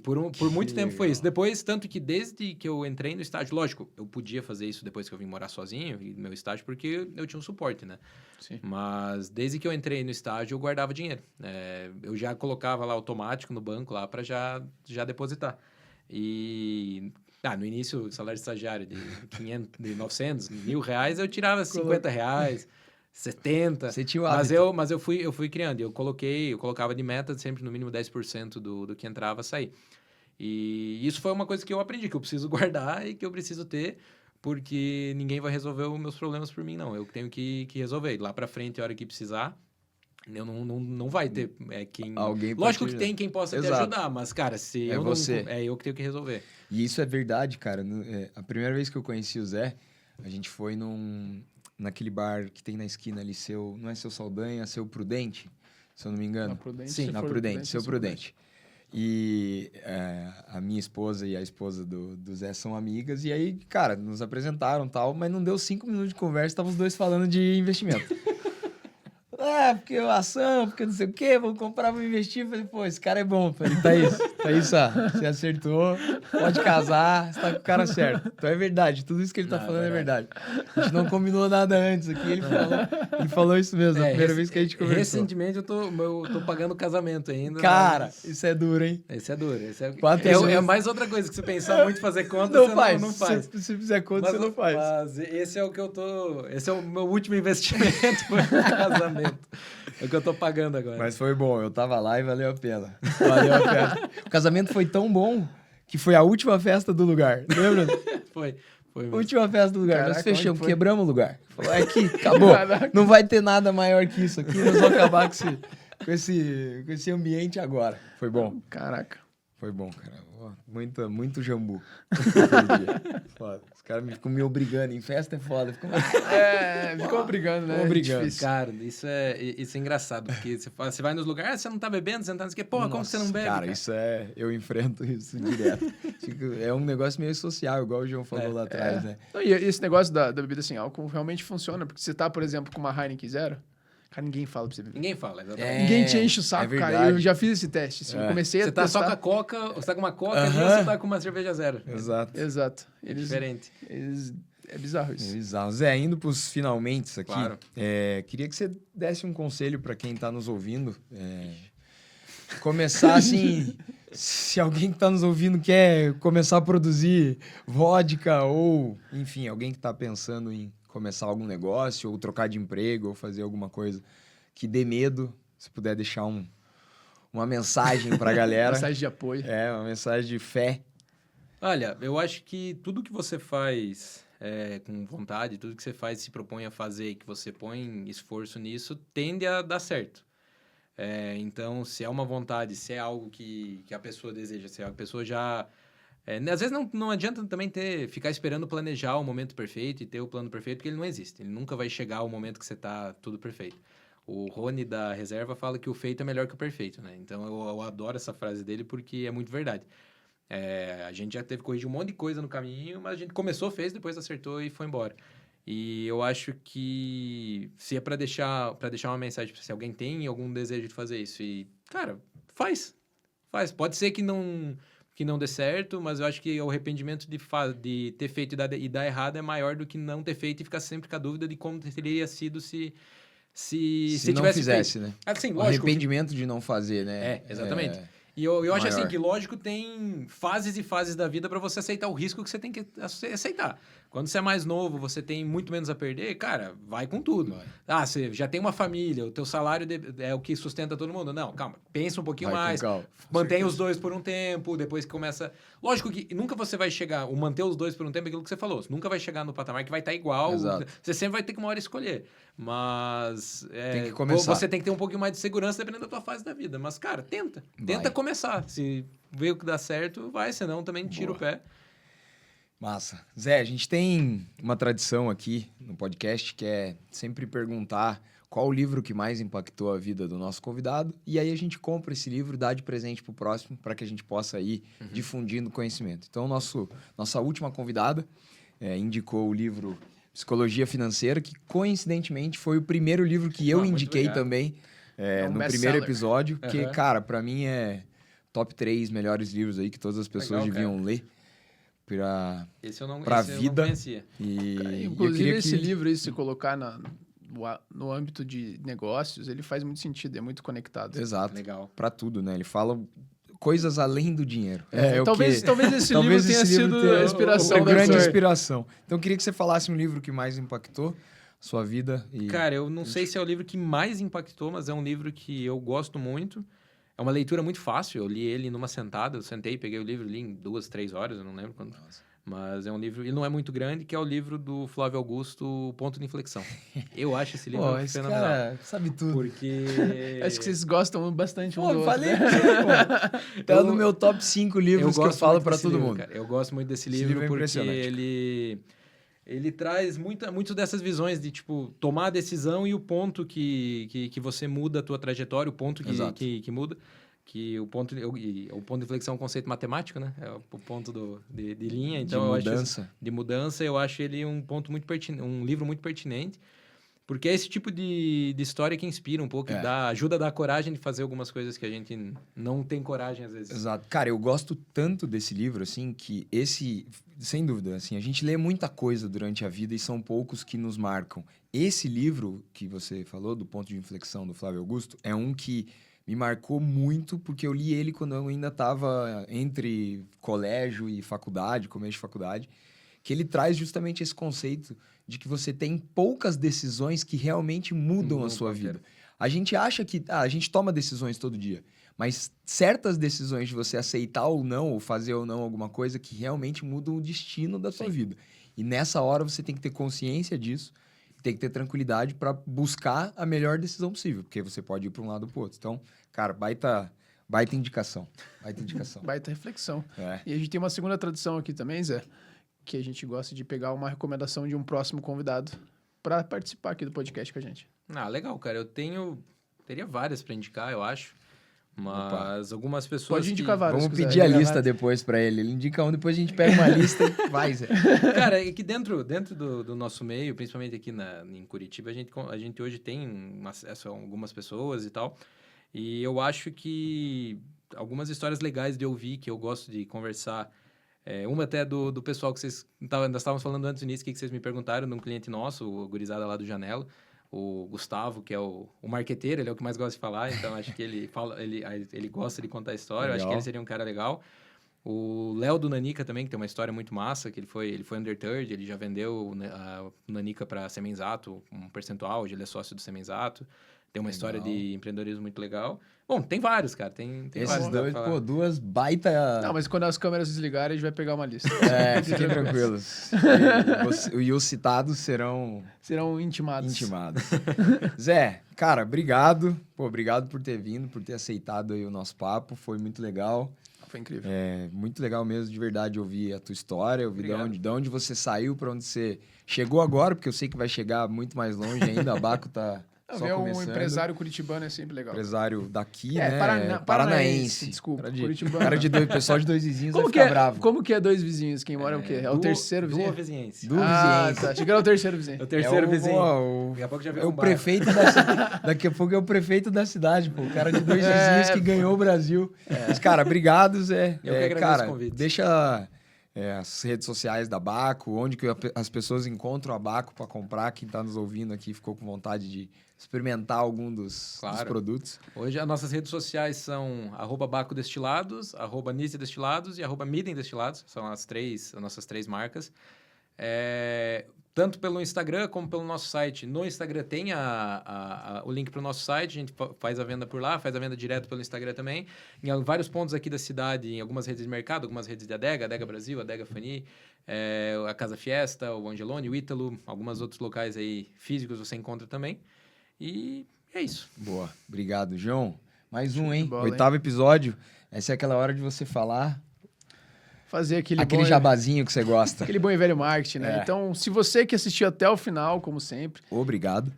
por muito tempo foi isso. Depois, tanto que desde que eu entrei no estágio, lógico, eu podia fazer isso depois que eu vim morar sozinho, no meu estágio, porque eu tinha um suporte, né? Sim. Mas desde que eu entrei no estágio, eu guardava dinheiro. Eu já colocava lá automático no banco lá para já depositar. E no início, o salário de estagiário de 500, de 900, R$1.000, eu tirava 50 reais. 70. Você tinha o hábito. Mas eu fui criando. Eu colocava de meta sempre no mínimo 10% do que entrava a sair. E isso foi uma coisa que eu aprendi, que eu preciso guardar e que eu preciso ter, porque ninguém vai resolver os meus problemas por mim, não. Eu tenho que resolver. Lá pra frente, a hora que precisar, eu não vai ter quem... Alguém Lógico que tem quem possa te ajudar, mas, cara, se eu você. não... É eu que tenho que resolver. E isso é verdade, cara. A primeira vez que eu conheci o Zé, a gente foi naquele bar que tem na esquina ali, não é Seu Saldanha, Seu Prudente, se eu não me engano. Na Prudente, Sim, na Prudente, Seu Prudente. E a minha esposa e a esposa do Zé são amigas, e aí, cara, nos apresentaram e tal, mas não deu 5 minutos de conversa, estavam os dois falando de investimento. Porque ação, porque não sei o quê, vamos comprar, vamos investir. Eu falei, pô, esse cara é bom. Eu falei, Thaís, você acertou, pode casar, você tá com o cara certo. Então é verdade, tudo isso que ele tá falando é verdade. A gente não combinou nada antes aqui, ele falou isso mesmo, a primeira vez que a gente conversou. Recentemente eu tô pagando o casamento ainda. Cara, isso é duro, hein? Esse é duro. É mais outra coisa que você pensar muito fazer conta, não faz. Se fizer conta, você não faz. Mas esse é o que eu tô... Esse é o meu último investimento, foi o casamento. É o que eu tô pagando agora. Mas foi bom, eu tava lá e valeu a pena. Valeu a pena. O casamento foi tão bom que foi a última festa do lugar, lembra? Foi mesmo. Última festa do lugar. Caraca, nós fechamos, foi? quebramos o lugar. Falou, aqui, acabou. Caraca. Não vai ter nada maior que isso aqui. Nós vamos acabar com esse ambiente agora. Foi bom. Caraca. Foi bom, cara. Muito jambu. Foda. Os caras ficam me obrigando. Em festa é foda. Ficou brigando, né? Obrigando. Cara, isso é engraçado, porque você vai nos lugares, você não tá bebendo, você não tá... Não sei o quê. Porra, como você não bebe? Cara, eu enfrento isso direto. É um negócio meio social, igual o João falou lá atrás, né? Não, e esse negócio da bebida sem álcool realmente funciona, porque você tá, por exemplo, com uma Heineken Zero, cara, ninguém fala pra você beber. Ninguém fala, exatamente. Ninguém te enche o saco, cara. Eu já fiz esse teste. Assim, eu comecei a Você tá testar. só com a Coca, você tá com uma Coca ali, ou você tá com uma cerveja zero. Exato. Diferente. É bizarro isso. É bizarro. Zé, indo pros finalmente aqui, Claro. Queria que você desse um conselho pra quem tá nos ouvindo. Começar assim, se alguém que tá nos ouvindo quer começar a produzir vodka ou, enfim, alguém que tá pensando em começar algum negócio ou trocar de emprego ou fazer alguma coisa que dê medo, se puder deixar uma mensagem pra galera. Mensagem de apoio. Uma mensagem de fé. Olha, eu acho que tudo que você faz com vontade, tudo que você faz se propõe a fazer e que você põe esforço nisso, tende a dar certo. Então, se é uma vontade, se é algo que a pessoa deseja, se a pessoa já... às vezes não adianta também ficar esperando planejar o momento perfeito e ter o plano perfeito, porque ele não existe. Ele nunca vai chegar ao momento que você tá tudo perfeito. O Rony da reserva fala que o feito é melhor que o perfeito, né? Então, eu adoro essa frase dele porque é muito verdade. A gente já teve que corrigir um monte de coisa no caminho, mas a gente começou, fez, depois acertou e foi embora. E eu acho que se é pra deixar uma mensagem, se alguém tem algum desejo de fazer isso, e, cara, faz. Pode ser que não dê certo, mas eu acho que o arrependimento de ter feito e dar errado é maior do que não ter feito e ficar sempre com a dúvida de como teria sido se Se não tivesse fizesse, né? Assim, O lógico. arrependimento de não fazer, né? Exatamente. E eu acho assim maior. que, lógico, tem fases e fases da vida para você aceitar o risco que você tem que aceitar. Quando você é mais novo, você tem muito menos a perder, cara, vai com tudo. Vai. Ah, você já tem uma família, o teu salário é o que sustenta todo mundo. Não, calma, pensa um pouquinho Vai com mais, calma. mantém os dois por um tempo, depois que começa... Lógico que nunca você vai chegar, o manter os dois por um tempo é aquilo que você falou, você nunca vai chegar no patamar que vai estar igual, Exato. você sempre vai ter que uma hora escolher. Mas Tem que começar. você tem que ter um pouquinho mais de segurança dependendo da tua fase da vida. Mas, cara, tenta Vai. começar. Se vê o que dá certo, vai, senão também tira o pé. Massa. Zé, a gente tem uma tradição aqui no podcast que é sempre perguntar qual o livro que mais impactou a vida do nosso convidado, e aí a gente compra esse livro e dá de presente pro próximo para que a gente possa ir difundindo conhecimento. Então, nossa última convidada indicou o livro Psicologia Financeira, que coincidentemente foi o primeiro livro que eu muito indiquei obrigado. também um no best-seller. primeiro episódio, que, Aham. cara, para mim é top 3 melhores livros aí que todas as pessoas Legal, deviam ler. Esse eu não, Pra esse eu vida. não conhecia. E eu Inclusive, queria esse que... livro aí, se colocar no âmbito de negócios, ele faz muito sentido, é muito conectado. Exato. Legal. Pra tudo, né? Ele fala coisas além do dinheiro. Talvez esse talvez livro tenha esse livro sido tenha a inspiração a da grande pessoa. inspiração. Então, eu queria que você falasse um livro que mais impactou sua vida. E... Cara, eu não sei se é o livro que mais impactou, mas é um livro que eu gosto muito. É uma leitura muito fácil, eu li ele numa sentada, eu sentei, peguei o livro, li em 2, 3 horas, eu não lembro quando. Mas é um livro, ele não é muito grande, que é o livro do Flávio Augusto, Ponto de Inflexão. Eu acho esse livro esse fenomenal. cara sabe tudo. Porque... Acho que vocês gostam bastante um Pô, do outro, falei né? pra você, pô. Tá no meu top 5 livros que eu gosto falo muito pra desse todo livro, mundo. cara. Eu gosto muito desse Esse livro livro é porque impressionante. ele traz muito dessas visões de, tipo, tomar a decisão e o ponto que você muda a tua trajetória, o ponto Exato. que muda. Que o ponto de inflexão é um conceito matemático, né? É o ponto de linha. Então, De eu acho mudança. de mudança, eu acho ele um ponto muito pertinente, um livro muito pertinente. Porque é esse tipo de história que inspira um pouco, ajuda a dar coragem de fazer algumas coisas que a gente não tem coragem às vezes. Exato. Cara, eu gosto tanto desse livro, assim, que sem dúvida, assim, a gente lê muita coisa durante a vida e são poucos que nos marcam. Esse livro que você falou, do Ponto de Inflexão, do Flávio Augusto, é um que me marcou muito, porque eu li ele quando eu ainda estava entre colégio e faculdade, começo de faculdade, que ele traz justamente esse conceito de que você tem poucas decisões que realmente mudam a sua vida. A gente acha que a gente toma decisões todo dia, mas certas decisões de você aceitar ou não, ou fazer ou não alguma coisa que realmente mudam o destino da sua vida. E nessa hora você tem que ter consciência disso, tem que ter tranquilidade para buscar a melhor decisão possível, porque você pode ir para um lado ou para o outro. Então, cara, baita indicação. Baita indicação. Baita reflexão. É. E a gente tem uma segunda tradição aqui também, Zé, que a gente gosta de pegar uma recomendação de um próximo convidado para participar aqui do podcast com a gente. Ah, legal, cara. Teria várias para indicar, eu acho. Mas algumas pessoas Pode indicar várias. Vamos se quiser. pedir a Indicar lista várias. depois para ele. Ele indica um, depois a gente pega uma lista e vai, Zé. Cara, é que dentro do nosso meio, principalmente aqui em Curitiba, a gente hoje tem acesso a algumas pessoas e tal. E eu acho que algumas histórias legais de ouvir, que eu gosto de conversar. Uma até do pessoal que nós estávamos falando antes do início, que vocês me perguntaram, de um cliente nosso, o gurizada lá do Janela, o Gustavo, que é o marqueteiro, ele é o que mais gosta de falar, então acho que ele gosta de contar a história, eu acho que ele seria um cara legal. O Léo do Nanica também, que tem uma história muito massa, que ele foi under third, ele já vendeu a Nanica para Semenzato, um percentual, hoje ele é sócio do Semenzato. Tem uma história de empreendedorismo muito legal. Bom, tem vários, cara. Tem Esses vários. dois, pô, duas baita... Não, mas quando as câmeras desligarem, a gente vai pegar uma lista. Fiquem tranquilos. E os citados serão intimados. Zé, cara, obrigado. Pô, obrigado por ter vindo, por ter aceitado aí o nosso papo. Foi muito legal. Foi incrível. Muito legal mesmo, de verdade, ouvir a tua história, ouvir Obrigado. de onde você saiu, para onde você chegou agora, porque eu sei que vai chegar muito mais longe ainda. A Baco tá só Ver um começando. empresário curitibano é sempre legal. Empresário daqui, Paranaense. Desculpa, Curitibano. curitibano. Pessoal de Dois Vizinhos Como vai que ficar bravo. Como que é dois vizinhos? Quem mora é o quê? É o terceiro vizinho? Duas vizinhas. Vizinhense. Tá. Chega no terceiro vizinho. O terceiro vizinho. Daqui Daqui a pouco já é vira o um bar. prefeito daqui a pouco é o prefeito da cidade, pô. O cara de Dois Vizinhos que ganhou o Brasil. Mas, cara, obrigado, Zé. Eu que agradeço cara, o convite. deixa as redes sociais da Baco, onde que as pessoas encontram a Baco para comprar. Quem está nos ouvindo aqui ficou com vontade de experimentar algum dos produtos. Hoje as nossas redes sociais são @bacodestilados, @Nise Destilados e @Midem Destilados. São as nossas 3 marcas. Tanto pelo Instagram como pelo nosso site. No Instagram tem o link para o nosso site, a gente faz a venda por lá, faz a venda direto pelo Instagram também. Em vários pontos aqui da cidade, em algumas redes de mercado, algumas redes de Adega Brasil, Adega Fani, a Casa Fiesta, o Angelone, o Ítalo, alguns outros locais aí físicos você encontra também. E é isso. Boa. Obrigado, João. Mais um, hein? Bola, 8º episódio. Essa é aquela hora de você falar... Fazer aquele jabazinho que você gosta. Aquele bom e velho marketing, né? Então, se você que assistiu até o final, como sempre... Obrigado.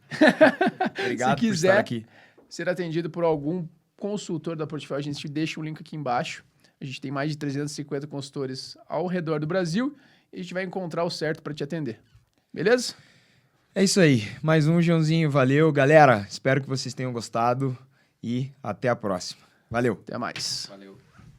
Obrigado por quiser estar aqui. Ser atendido por algum consultor da Portfólio, a gente deixa o link aqui embaixo. A gente tem mais de 350 consultores ao redor do Brasil e a gente vai encontrar o certo para te atender. Beleza? É isso aí. Mais um, Joãozinho. Valeu. Galera, espero que vocês tenham gostado e até a próxima. Valeu. Até mais. Valeu.